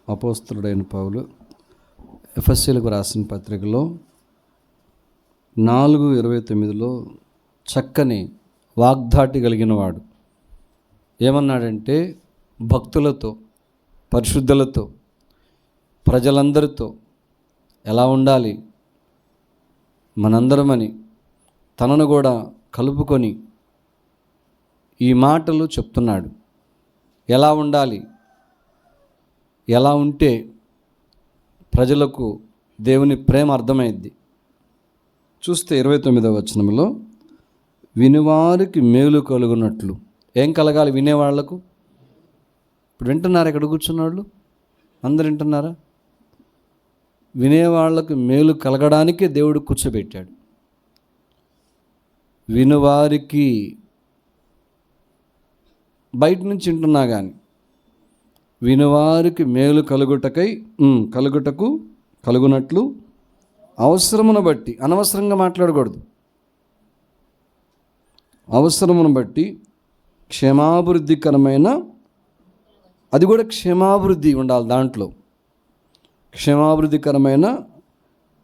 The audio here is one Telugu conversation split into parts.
అపోస్తలుడైన పౌలు ఎఫెసీయులకు రాసిన పత్రికలో 4:29 చక్కని వాగ్దాటి కలిగిన వాడు ఏమన్నాడంటే, భక్తులతో, పరిశుద్ధులతో, ప్రజలందరితో ఎలా ఉండాలి మనందరమని తనను కూడా కలుపుకొని ఈ మాటలు చెప్తున్నాడు. ఎలా ఉండాలి, ఎలా ఉంటే ప్రజలకు దేవుని ప్రేమ అర్థమైద్ది. చూస్తే 29వ వచనంలో వినివారికి మేలు కలుగునట్లు. ఏం కలగాలి వినేవాళ్లకు? ఇప్పుడు వింటున్నారా? ఇక్కడ కూర్చున్నవాళ్ళు అందరు వింటున్నారా? వినేవాళ్లకు మేలు కలగడానికే దేవుడు కూర్చోబెట్టాడు. వినువారికి బయట నుంచి వింటున్నా కానీ వినువారికి మేలు కలుగునట్లు అవసరమును బట్టి, అనవసరంగా మాట్లాడకూడదు, అవసరమును బట్టి క్షేమాభివృద్ధికరమైన, అది కూడా క్షేమాభివృద్ధి ఉండాలి దాంట్లో, క్షేమాభివృద్ధికరమైన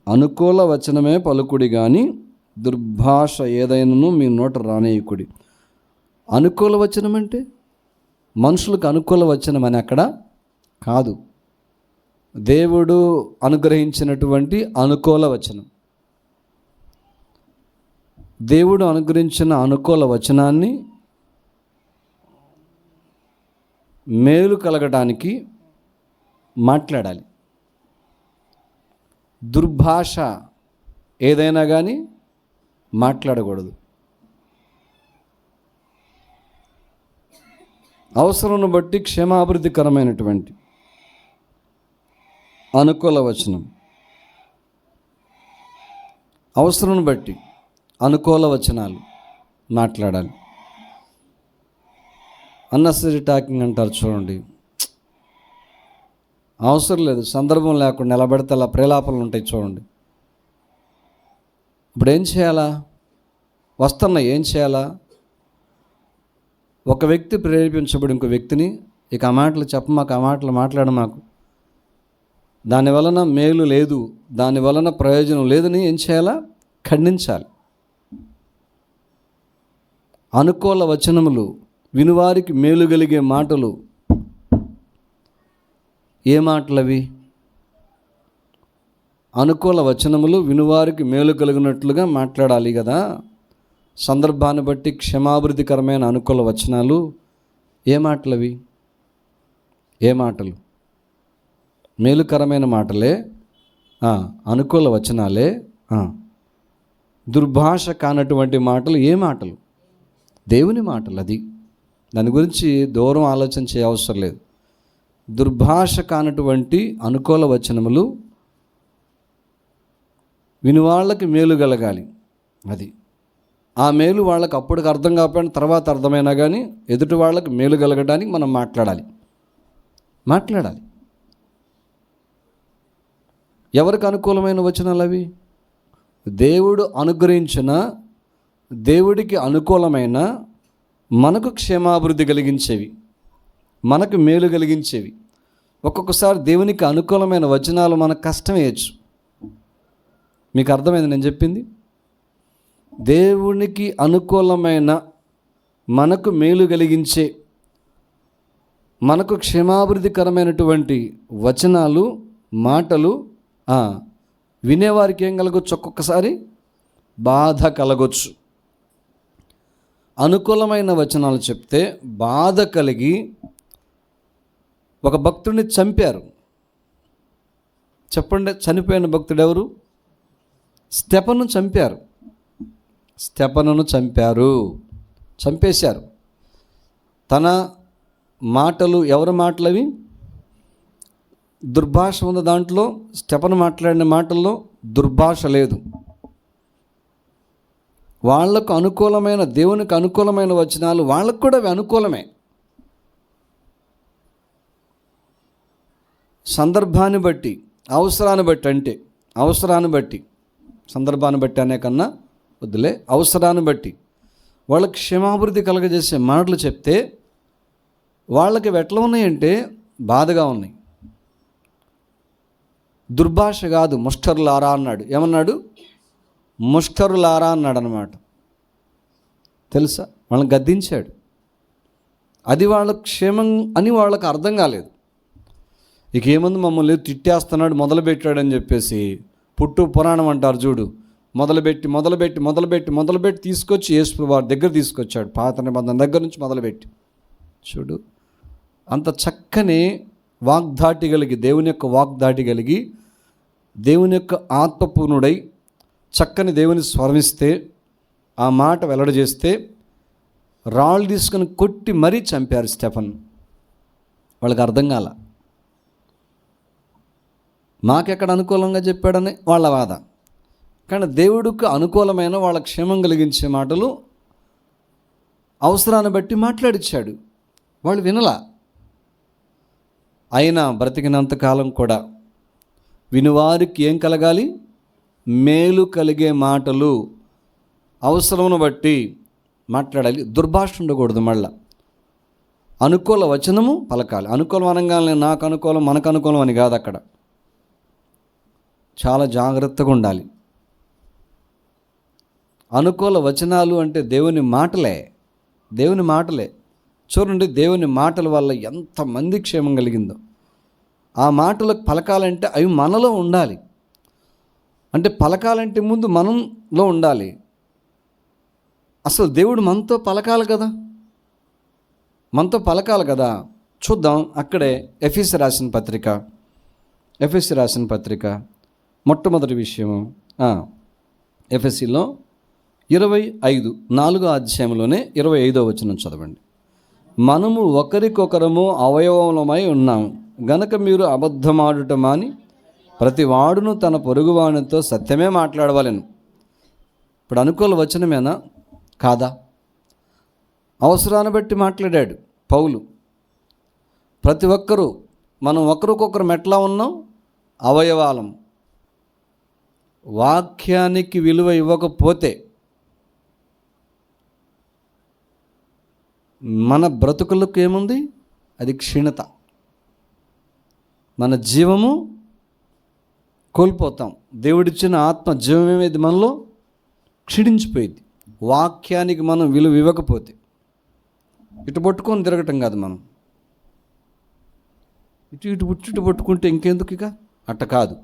అనుకూల వచనమే పలుకుడి కానీ దుర్భాష ఏదైనాను మీ నోట రానేయకుడి. అనుకూల వచనం అంటే మనుషులకు అనుకూల వచనం అని అక్కడ కాదు, దేవుడు అనుగ్రహించినటువంటి అనుకూల వచనం. దేవుడు అనుగ్రహించిన అనుకూల వచనాన్ని మేలు కలగడానికి మాట్లాడాలి. దుర్భాష ఏదైనా కానీ మాట్లాడకూడదు. అవసరం బట్టి క్షేమాభివృద్ధికరమైనటువంటి అనుకూల వచనం, అవసరం బట్టి అనుకూల వచనాలు మాట్లాడాలి. అన్నెసరీ టాకింగ్ అంటారు చూడండి, అవసరం లేదు, సందర్భం లేకుండా నిలబెడితే అలా ప్రేలాపనలు ఉంటాయి చూడండి. ఇప్పుడు ఏం చేయాలా? వస్తున్నాయి, ఏం చేయాలా? ఒక వ్యక్తి ప్రేరేపించబడి ఇంకో వ్యక్తిని, ఇక ఆ మాటలు చెప్పమాకు, ఆ మాటలు మాట్లాడమాకు, దాని వలన మేలు లేదు, దాని వలన ప్రయోజనం లేదని ఏం చేయాలా? ఖండించాలి. అనుకూల వచనములు, వినువారికి మేలు కలిగే మాటలు. ఏ మాటలు అవి? అనుకూల వచనములు వినువారికి మేలు కలిగినట్లుగా మాట్లాడాలి కదా. సందర్భాన్ని బట్టి క్షేమాభివృద్ధికరమైన అనుకూల వచనాలు. ఏ మాటలు అవి? ఏ మాటలు? మేలుకరమైన మాటలే, అనుకూల వచనాలే. దుర్భాష కానటువంటి మాటలు ఏ మాటలు? దేవుని మాటలు. అది దాని గురించి దూరం ఆలోచన చేయ అవసరం లేదు. దుర్భాష కానటువంటి అనుకూల వచనములు వినివాళ్ళకి మేలు కలగాలి. అది ఆ మేలు వాళ్ళకి అప్పటికి అర్థం కాకపోయినా తర్వాత అర్థమైనా కానీ ఎదుటి వాళ్ళకి మేలు కలగడానికి మనం మాట్లాడాలి. ఎవరికి అనుకూలమైన వచనాలు అవి? దేవుడు అనుగ్రహించిన, దేవుడికి అనుకూలమైన, మనకు క్షేమాభివృద్ధి కలిగించేవి, మనకు మేలు కలిగించేవి. ఒక్కొక్కసారి దేవునికి అనుకూలమైన వచనాలు మనకు కష్టమేయచ్చు. మీకు అర్థమైంది నేను చెప్పింది? దేవునికి అనుకూలమైన, మనకు మేలు కలిగించే, మనకు క్షేమాభివృద్ధికరమైనటువంటి వచనాలు, మాటలు వినేవారికి ఏం కలగొచ్చు? ఒక్కొక్కసారి బాధ కలగొచ్చు. అనుకూలమైన వచనాలు చెప్తే బాధ కలిగి ఒక భక్తుడిని చంపారు. చెప్పండి, చనిపోయిన భక్తుడు ఎవరు? స్తెఫనును చంపారు, చంపేశారు. తన మాటలు, ఎవరి మాటలు అవి? దుర్భాష ఉన్న దాంట్లో, స్తెఫను మాట్లాడిన మాటల్లో దుర్భాష లేదు. వాళ్లకు అనుకూలమైన, దేవునికి అనుకూలమైన వచనాలు వాళ్ళకు కూడా అవి అనుకూలమే. సందర్భాన్ని బట్టి, అవసరాన్ని బట్టి, అంటే అవసరాన్ని బట్టి, సందర్భాన్ని బట్టి అనే కన్నా వద్దులే, అవసరాన్ని బట్టి వాళ్ళకి క్షేమాభివృద్ధి కలగజేసే మాటలు చెప్తే వాళ్ళకి ఎట్లా ఉన్నాయంటే బాధగా ఉన్నాయి. దుర్భాష కాదు, ముష్కరులారా అన్నాడు. ఏమన్నాడు? ముష్కరులారా అన్నాడు అనమాట. తెలుసా? వాళ్ళని గద్దించాడు. అది వాళ్ళ క్షేమం అని వాళ్ళకి అర్థం కాలేదు. ఇక ఏముంది, మమ్మల్ని తిట్టేస్తున్నాడు, మొదలుపెట్టాడని చెప్పేసి పుట్టు పురాణం అంటారు చూడు, మొదలుపెట్టి తీసుకొచ్చి యేసు వారి దగ్గర తీసుకొచ్చాడు. పాత నిబంధన దగ్గర నుంచి మొదలుపెట్టి చూడు. అంత చక్కని వాగ్దాటి కలిగి, దేవుని యొక్క వాగ్దాటి కలిగి, దేవుని యొక్క ఆత్మపూర్ణుడై చక్కని దేవుని స్వరమిస్తే, ఆ మాట వెల్లడి చేస్తే రాళ్ళు తీసుకుని కొట్టి మరీ చంపారు స్టెఫన్. వాళ్ళకి అర్థం కాల. మాకెక్కడ అనుకూలంగా చెప్పాడని వాళ్ళ వాద. కానీ దేవుడికి అనుకూలమైన, వాళ్ళ క్షేమం కలిగించే మాటలు అవసరాన్ని బట్టి మాట్లాడిచ్చాడు. వాళ్ళు వినలా. అయినా బ్రతికినంతకాలం కూడా వినువారికి ఏం కలగాలి? మేలు కలిగే మాటలు అవసరమును బట్టి మాట్లాడాలి. దుర్భాష ఉండకూడదు. మళ్ళా అనుకూల వచనము పలకాలి. అనుకూలం అనగానే నాకు అనుకూలం, మనకు అనుకూలం అని కాదు. అక్కడ చాలా జాగ్రత్తగా ఉండాలి. అనుకూల వచనాలు అంటే దేవుని మాటలే. చూడండి, దేవుని మాటల వల్ల ఎంతమంది క్షేమం కలిగిందో. ఆ మాటలకు పలకాలంటే అవి మనలో ఉండాలి. అంటే పలకాలంటే ముందు మనంలో ఉండాలి. అసలు దేవుడు మనతో పలకాలి కదా. చూద్దాం. అక్కడే ఎఫెసీ రాసిన పత్రిక మొట్టమొదటి విషయము ఎఫెసీలో 4వ అధ్యాయంలోనే 25వ వచనం చదవండి. మనము ఒకరికొకరము అవయవములమై ఉన్నాము గనక మీరు అబద్ధమాడుట మాని ప్రతి వాడును తన పొరుగువానితో సత్యమే మాట్లాడవలెను. ఇప్పుడు అనుకూల వచనమేనా కాదా? అవసరాన్ని బట్టి మాట్లాడాడు పౌలు. ప్రతి ఒక్కరూ మనం ఒకరికొకరు మెట్లా ఉన్నాం, అవయవాలం. వాక్యానికి విలువ ఇవ్వకపోతే మన బ్రతుకులకు ఏముంది? అది క్షీణత. మన జీవము కోల్పోతాం. దేవుడిచ్చిన ఆత్మ జీవమేది మనలో క్షీణించిపోయింది. వాక్యానికి మనం విలువ ఇవ్వకపోతే. ఇటు పట్టుకొని తిరగటం కాదు, మనం ఇటు పట్టుకుంటే ఇంకెందుకు, ఇక అట్ట కాదు.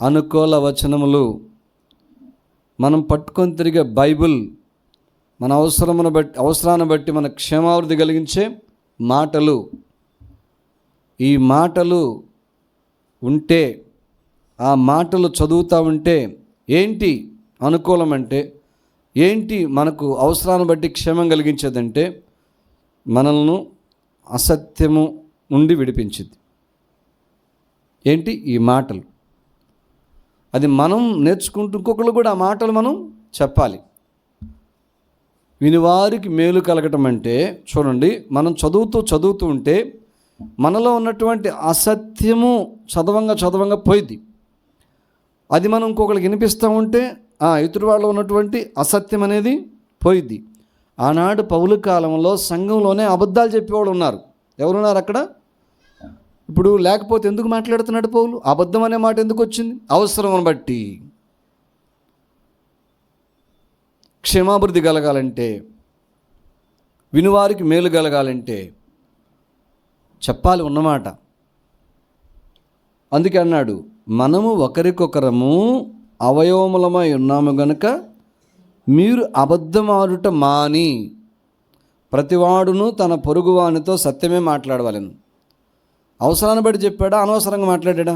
అనుకూల వచనములు మనం పట్టుకొని తిరిగే బైబిల్, మన అవసరాన్ని బట్టి మన క్షేమావృద్ధి కలిగించే మాటలు. ఈ మాటలు ఉంటే, ఆ మాటలు చదువుతూ ఉంటే ఏంటి అనుకూలం అంటే ఏంటి? మనకు అవసరాన్ని బట్టి క్షేమం కలిగించేదంటే మనల్ని అసత్యము నుండి విడిపించింది. ఏంటి? ఈ మాటలు. అది మనం నేర్చుకుంటూ ఇంకొకరు కూడా ఆ మాటలు మనం చెప్పాలి. వినివారికి మేలు కలగటం అంటే చూడండి, మనం చదువుతూ ఉంటే మనలో ఉన్నటువంటి అసత్యము చదవంగా పోయింది. అది మనం ఇంకొకరికి వినిపిస్తూ ఉంటే ఎదుటి వాళ్ళలో ఉన్నటువంటి అసత్యం అనేది పోయిద్ది. ఆనాడు పౌలు కాలంలో సంఘంలోనే అబద్ధాలు చెప్పేవాళ్ళు ఉన్నారు. ఎవరున్నారు అక్కడ? ఇప్పుడు లేకపోతే ఎందుకు మాట్లాడుతున్నాడు పౌలు? అబద్ధం అనే మాట ఎందుకు వచ్చింది? అవసరం బట్టి. క్షేమాభివృద్ధి కలగాలంటే, వినువారికి మేలు కలగాలంటే చెప్పాలి ఉన్నమాట. అందుకే అన్నాడు, మనము ఒకరికొకరము అవయవములమై ఉన్నాము గనుక మీరు అబద్ధమాడుట మాని ప్రతివాడును తన పొరుగువానితో సత్యమే మాట్లాడవాలను. అవసరాన్ని బట్టి చెప్పాడా? అనవసరంగా మాట్లాడా?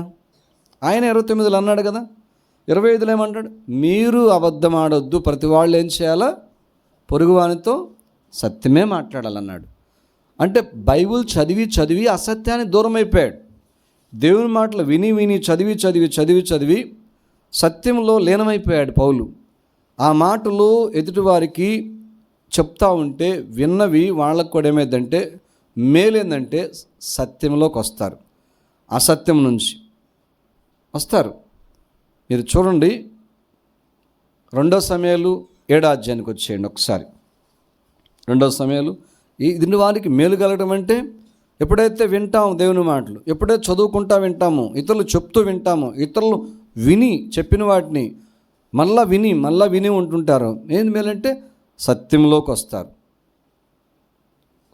ఆయన 29లో అన్నాడు కదా. 25లో ఏమంటాడు? మీరు అబద్ధం ఆడొద్దు, ప్రతి వాళ్ళు ఏం చేయాలా? పొరుగువానితో సత్యమే మాట్లాడాలన్నాడు. అంటే బైబిల్ చదివి అసత్యాన్ని దూరం అయిపోయాడు. దేవుని మాటలు విని చదివి సత్యంలో లీనమైపోయాడు పౌలు. ఆ మాటలు ఎదుటివారికి చెప్తా ఉంటే విన్నవి వాళ్ళకు కూడా ఏమైందంటే మేలేందంటే సత్యంలోకి వస్తారు, అసత్యం నుంచి వస్తారు. మీరు చూడండి, 2 సమయాలు 7వ అధ్యాయానికి వచ్చేయండి ఒకసారి. 2 సమయాలు. ఇది వారికి మేలు కలగడం అంటే ఎప్పుడైతే వింటాము దేవుని మాటలు, ఎప్పుడైతే చదువుకుంటా వింటాము, ఇతరులు చెప్తూ వింటాము, ఇతరులు విని చెప్పిన వాటిని మళ్ళా విని ఉంటుంటారు, ఏంది మేలంటే సత్యంలోకి వస్తారు,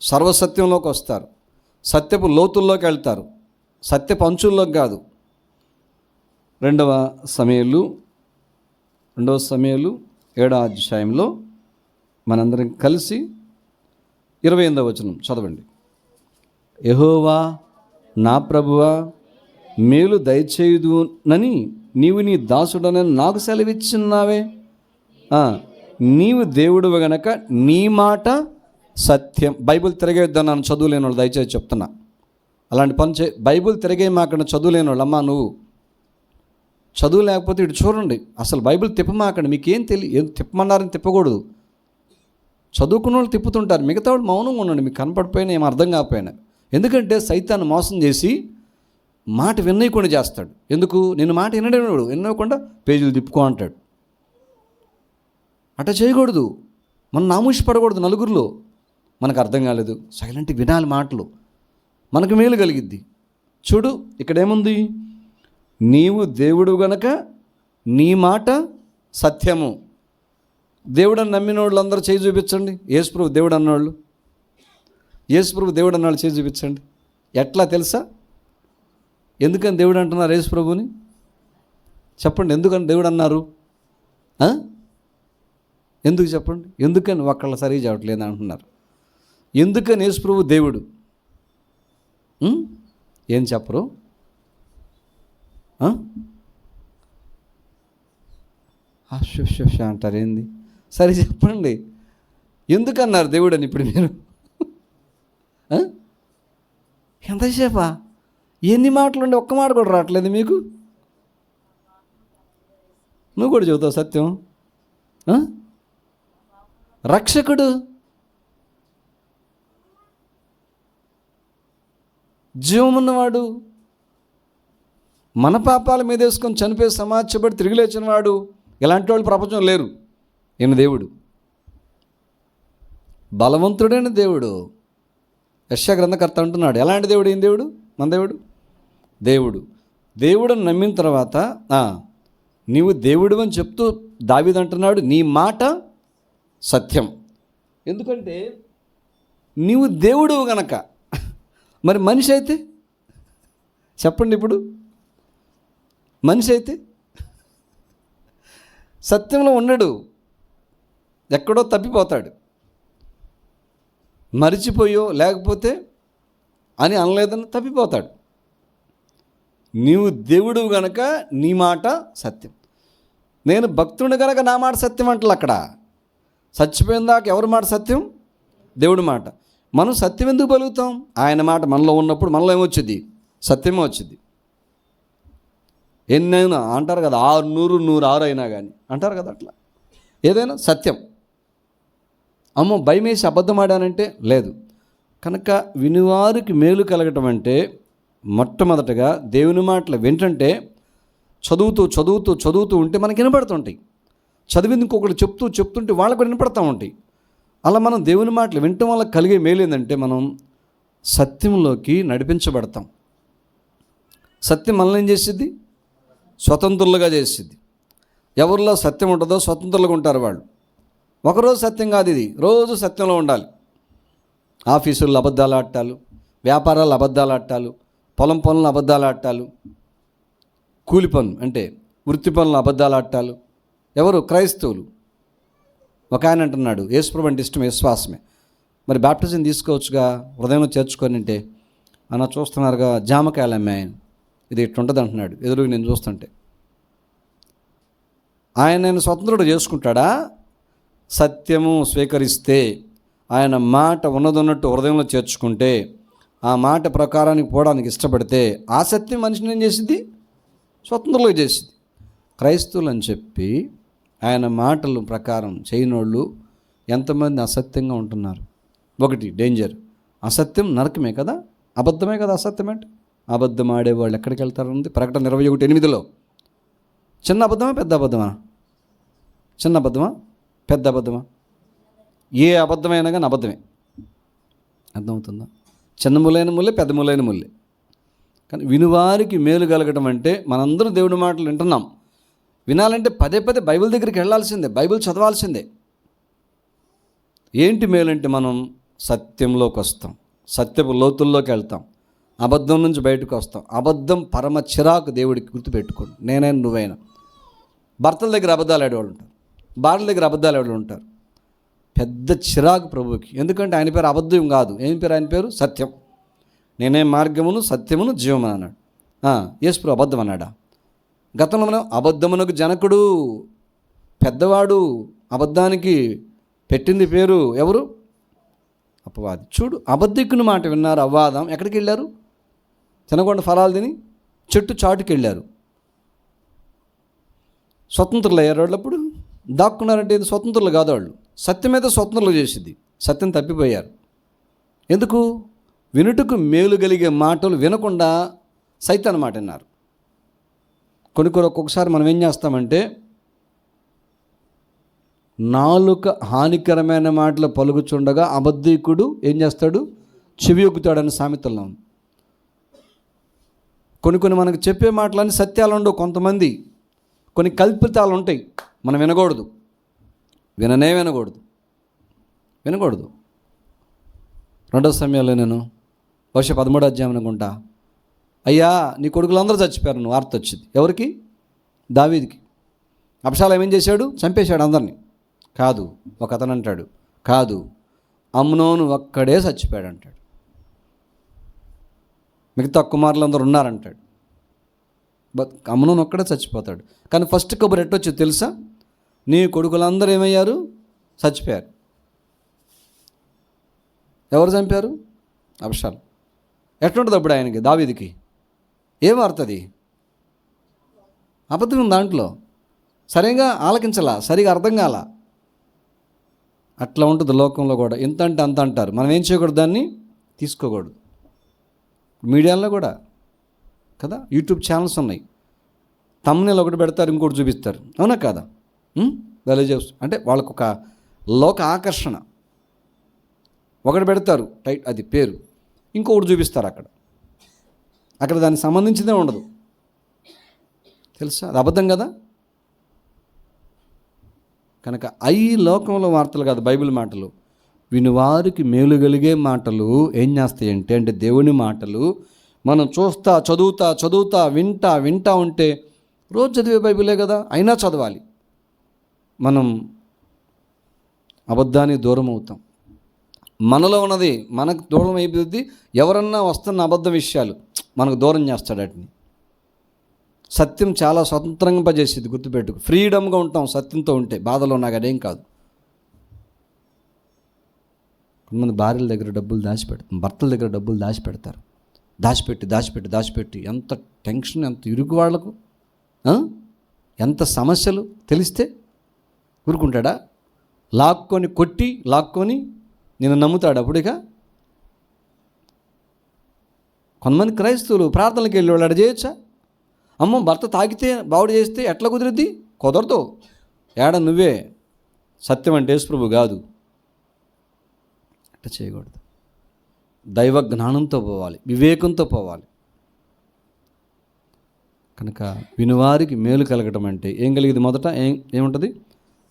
సర్వసత్యంలోకి వస్తారు, సత్యపు లోతుల్లోకి వెళ్తారు, సత్యపు అంచుల్లోకి కాదు. రెండవ సమయలు 7వ అధ్యాయంలో మనందరం కలిసి 28వ వచనం చదవండి. యెహోవా నా ప్రభువా, మేలు దయచేయుదునని నీవు నీ దాసుడనని నాకు సెలవిచ్చున్నావే. నీవు దేవుడు గనక నీ మాట సత్యం. బైబిల్ తిరగేద్దాను నన్ను చదువులేని వాళ్ళు దయచేసి చెప్తున్నా, అలాంటి పని బైబిల్ తిరగే మాకన్నా చదువులేని వాళ్ళు, అమ్మా నువ్వు చదువు లేకపోతే ఇటు చూడండి, అసలు బైబిల్ తిప్పమాకండి, మీకేం ఏం తిప్పమన్నారని తిప్పకూడదు. చదువుకున్న వాళ్ళు తిప్పుతుంటారు, మిగతా వాళ్ళు మౌనంగా ఉండండి, మీకు కనపడిపోయినా ఏం అర్థం కాకపోయినా. ఎందుకంటే సైతాన్ని మోసం చేసి మాట విన్నయకుండా చేస్తాడు. ఎందుకు? నేను మాట వినకుండా పేజీలు తిప్పుకో అంటాడు. అట్లా చేయకూడదు. మనం నామూషి పడకూడదు. నలుగురిలో మనకు అర్థం కాలేదు, సైలెంట్గా వినాలి మాటలు, మనకు మేలు కలిగిద్ది. చూడు ఇక్కడేముంది, నీవు దేవుడు గనక నీ మాట సత్యము. దేవుడని నమ్మిన వాళ్ళు అందరూ చేయి చూపించండి. యేసుప్రభు దేవుడు అన్నవాళ్ళు, యేసుప్రభు దేవుడు అన్నవాళ్ళు చేయి చూపించండి. ఎట్లా తెలుసా? ఎందుకని దేవుడు అంటున్నారు యేసుప్రభుని? చెప్పండి, ఎందుకని దేవుడు అన్నారు? ఎందుకు చెప్పండి? ఎందుకని ఒక్కళ్ళ సరిగా చెప్పట్లేదు అంటున్నారు. ఎందుకని యేసుప్రభు దేవుడు? ఏం చెప్పరు? అంటారు ఏంది? సరే చెప్పండి, ఎందుకన్నారు దేవుడు అని ఇప్పుడు మీరు? ఎంతసేపా? ఎన్ని మాటలు ఉండి ఒక్క మాట కూడా రావట్లేదు మీకు? నువ్వు కూడా చెబుతావు సత్యం. రక్షకుడు, జీవమున్నవాడు, మన పాపాల మీద వేసుకొని చనిపోయి సమాజపడి తిరిగి లేచిన వాడు, ఇలాంటి వాళ్ళు ప్రపంచం లేరు. ఈయన దేవుడు, బలవంతుడైన దేవుడు. యెషయా గ్రంథకర్త అంటున్నాడు, ఎలాంటి దేవుడు? ఏం దేవుడు? మన దేవుడు దేవుడు. దేవుడిని నమ్మిన తర్వాత నీవు దేవుడు అని చెప్తూ దావీదు అంటున్నాడు, నీ మాట సత్యం. ఎందుకంటే నీవు దేవుడు గనక. మరి మనిషి అయితే చెప్పండి, ఇప్పుడు మనిషి అయితే సత్యంలో ఉండడు, ఎక్కడో తప్పిపోతాడు, మరిచిపోయో లేకపోతే అని అనలేదని తప్పిపోతాడు. నీవు దేవుడు గనక నీ మాట సత్యం. నేను భక్తుడిని కనుక నా మాట సత్యం అంటలే. అక్కడ చచ్చిపోయిన దాకా ఎవరి మాట సత్యం? దేవుడి మాట. మనం సత్యం ఎందుకు పలుకుతాం? ఆయన మాట మనలో ఉన్నప్పుడు మనలో ఏమొచ్చింది? సత్యమే వచ్చింది. ఎన్నైనా అంటారు కదా, 6 అయినా కానీ అంటారు కదా, అట్లా ఏదైనా సత్యం. అమ్మో భయమేసి అబద్ధం ఆడానంటే లేదు. కనుక వినివారికి మేలు కలగటం అంటే మొట్టమొదటగా దేవుని మాటలు వింటుంటే చదువుతూ ఉంటే మనకి వినపడుతుంటాయి. చదివింది ఇంకొకటి చెప్తుంటే వాళ్ళకు వినపడతా ఉంటాయి. అలా మనం దేవుని మాటలు వినటం వల్ల కలిగే మేలు ఏంటంటే మనం సత్యంలోకి నడిపించబడతాం. సత్యం మనల్ని ఏం చేసిద్ది? స్వతంత్రులుగా చేసిద్ది. ఎవరిలో సత్యం ఉంటుందో స్వతంత్రులుగా ఉంటారు వాళ్ళు. ఒకరోజు సత్యం కాదు, ఇది రోజు సత్యంలో ఉండాలి. ఆఫీసుల్లో అబద్ధాలు ఆడటాలు, వ్యాపారాలు అబద్ధాలు ఆడటాలు, పొలం పనులు అబద్ధాలు ఆడటాలు, కూలి పనులు అంటే వృత్తి పనులు అబద్ధాలు ఆడటాలు. ఎవరు? క్రైస్తవులు. ఒక ఆయన అంటున్నాడు, యేసుప్రభు అంటే ఇష్టం, విశ్వాసమే, మరి బాప్టిజం తీసుకోవచ్చుగా, హృదయంలో చేర్చుకొని అంటే. అన్న చూస్తున్నారుగా జామకాయలు అమ్మే ఆయన, ఇది ఇట్టుంటుంది అంటున్నాడు ఎదురుగా నేను చూస్తుంటే. ఆయన స్వతంత్రుడు చేసుకుంటాడా? సత్యము స్వీకరిస్తే, ఆయన మాట ఉన్నదన్నట్టు హృదయంలో చేర్చుకుంటే, ఆ మాట ప్రకారానికి పోవడానికి ఇష్టపడితే ఆ సత్యం మనిషిని ఏం చేసిద్ది? స్వతంత్రులుగా చేసిద్ది. క్రైస్తవులు అని చెప్పి ఆయన మాటల ప్రకారం చేయనోళ్ళు ఎంతమంది అసత్యంగా ఉంటున్నారు. ఒకటి డేంజర్, అసత్యం నరకమే కదా, అబద్ధమే కదా అసత్యం అంటే. అబద్ధం ఆడేవాళ్ళు ఎక్కడికి వెళ్తారు? ప్రకటన 21:8 చిన్న అబద్ధమా పెద్ద అబద్ధమా? చిన్న అబద్ధమా పెద్ద అబద్ధమా? ఏ అబద్ధమైనా కానీ అబద్ధమే. అర్థమవుతుందా? చిన్న ములైన ముల్లే, పెద్ద ములైన ముల్లే. కానీ వినువారికి మేలు కలగటం అంటే మనందరం దేవుడి మాటలు వింటున్నాం. వినాలంటే పదే పదే బైబిల్ దగ్గరికి వెళ్ళాల్సిందే, బైబిల్ చదవాల్సిందే. ఏంటి మేలంటే మనం సత్యంలోకి వస్తాం, సత్యపు లోతుల్లోకి వెళ్తాం, అబద్ధం నుంచి బయటకు వస్తాం. అబద్ధం పరమ చిరాకు దేవుడికి, గుర్తుపెట్టుకోండి. నేనైనా నువ్వైనా భర్తల దగ్గర అబద్ధాలు ఆడేవాళ్ళు ఉంటారు, భార్యల దగ్గర అబద్ధాలు ఆడేవాళ్ళు ఉంటారు. పెద్ద చిరాకు ప్రభువుకి. ఎందుకంటే ఆయన పేరు అబద్ధం కాదు. ఏం పేరు? ఆయన పేరు సత్యం. నేనే మార్గమును సత్యమును జీవమును అన్నాడు. యేసు ప్రభు అబద్ధం అన్నాడా? గతంలో మనం అబద్ధమునకు జనకుడు, పెద్దవాడు, అబద్ధానికి పెట్టింది పేరు ఎవరు? అపవాది. చూడు, అబద్ధికుని మాట విన్నారు అవ్వాదం. ఎక్కడికి వెళ్ళారు? తినకుండా ఫలాలు తిని చెట్టు చాటుకి వెళ్ళారు. స్వతంత్రులు అయ్యారు వాళ్ళు. అప్పుడు దాక్కున్నారంటే ఇది స్వతంత్రులు కాదు వాళ్ళు. సత్యం మీద స్వతంత్రులు చేసింది, సత్యం తప్పిపోయారు. ఎందుకు? వినుటకు మేలు కలిగే మాటలు వినకుండా సైతాన్ మాట విన్నారు. ఒక్కొక్కసారి మనం ఏం చేస్తామంటే నాలుక హానికరమైన మాటలు పలుకుచుండగా అబద్ధికుడు ఏం చేస్తాడు? చెవి ఒగ్గుతాడని సామెతల్లో ఉంది. కొన్ని మనకు చెప్పే మాటలన్నీ సత్యాలు ఉండవు. కొంతమంది కొన్ని కల్పితాలు ఉంటాయి, మనం వినకూడదు. వినకూడదు. 2 సమయాల్లో నేను బహుశా 13వ అధ్యాయం అనుకుంటా, అయ్యా నీ కొడుకులందరూ చచ్చిపోయారు, నువ్వు వార్త వచ్చింది. ఎవరికి? దావీదుకి. అబ్షాలోము ఏం చేశాడు? చంపేశాడు అందరినీ. కాదు, ఒక అతను అంటాడు, కాదు, అమ్నోను ఒక్కడే చచ్చిపోయాడు అంటాడు. మిగతా కుమారులందరూ ఉన్నారంటాడు. అమ్నోను ఒక్కడే చచ్చిపోతాడు. కానీ ఫస్ట్ కబురు ఎట్టొచ్చి తెలుసా? నీ కొడుకులందరూ ఏమయ్యారు? చచ్చిపోయారు. ఎవరు చంపారు? అబ్షాలోము. ఎట్లుంటుంది అప్పుడు ఆయనకి, దావీదుకి? ఏం వార్తది? అబద్ధం ఉంది దాంట్లో. సరిగా ఆలకించాలా, సరిగా అర్థం కాల. అట్లా ఉంటుంది లోకంలో కూడా. ఎంత అంటే అంత అంటారు. మనం ఏం చేయకూడదు, దాన్ని తీసుకోకూడదు. మీడియాలో కూడా కదా, యూట్యూబ్ ఛానల్స్ ఉన్నాయి. తమ్మునేలు ఒకటి పెడతారు, ఇంకోటి చూపిస్తారు. అవునా కాదా? భలే చేస్తారు. అంటే వాళ్ళకు ఒక లోక ఆకర్షణ. ఒకటి పెడతారు టైట్, అది పేరు, ఇంకొకటి చూపిస్తారు. అక్కడ దానికి సంబంధించిందే ఉండదు. తెలుసా? అది అబద్ధం కదా. కనుక ఈ లోకంలో వార్తలు కాదు, బైబిల్ మాటలు. వినువారికి మేలు కలిగే మాటలు ఏం చేస్తాయంటే, అంటే దేవుని మాటలు మనం చూస్తా, చదువుతా, వింటా ఉంటే, రోజు చదివే బైబిలే కదా, అయినా చదవాలి. మనం అబద్ధానికి దూరం అవుతాం. మనలో ఉన్నది మనకు దూరం అయిపోద్ది. ఎవరన్నా వస్తున్న అబద్ధ విషయాలు మనకు దూరం చేస్తాడు. వాటిని సత్యం చాలా స్వతంత్రంగా చేసేది, గుర్తుపెట్టుకు. ఫ్రీడమ్గా ఉంటాం సత్యంతో ఉంటే. బాధలో నాకు అదేం కాదు. కొంతమంది భార్యల దగ్గర డబ్బులు దాచిపెడతారు, భర్తల దగ్గర డబ్బులు దాచిపెడతారు. దాచిపెట్టి ఎంత టెన్షన్, ఎంత ఇరుకు వాళ్లకు, ఎంత సమస్యలు తెలిస్తే ఊరుకుంటాడా? లాక్కొని నేను నమ్ముతాడు. అప్పుడిక కొంతమంది క్రైస్తవులు ప్రార్థనలకు వెళ్ళి వాళ్ళు అడ చేయొచ్చా? అమ్మో, భర్త తాగితే బావుడు చేస్తే ఎట్లా కుదిరిద్ది? కుదరదు. నువ్వే. సత్యం అంటే యేసు ప్రభు కాదు. అట్లా చేయకూడదు. దైవ జ్ఞానంతో పోవాలి, వివేకంతో పోవాలి. కనుక వినువారికి మేలు కలగటం అంటే ఏం కలిగింది? మొదట ఏముంటుంది?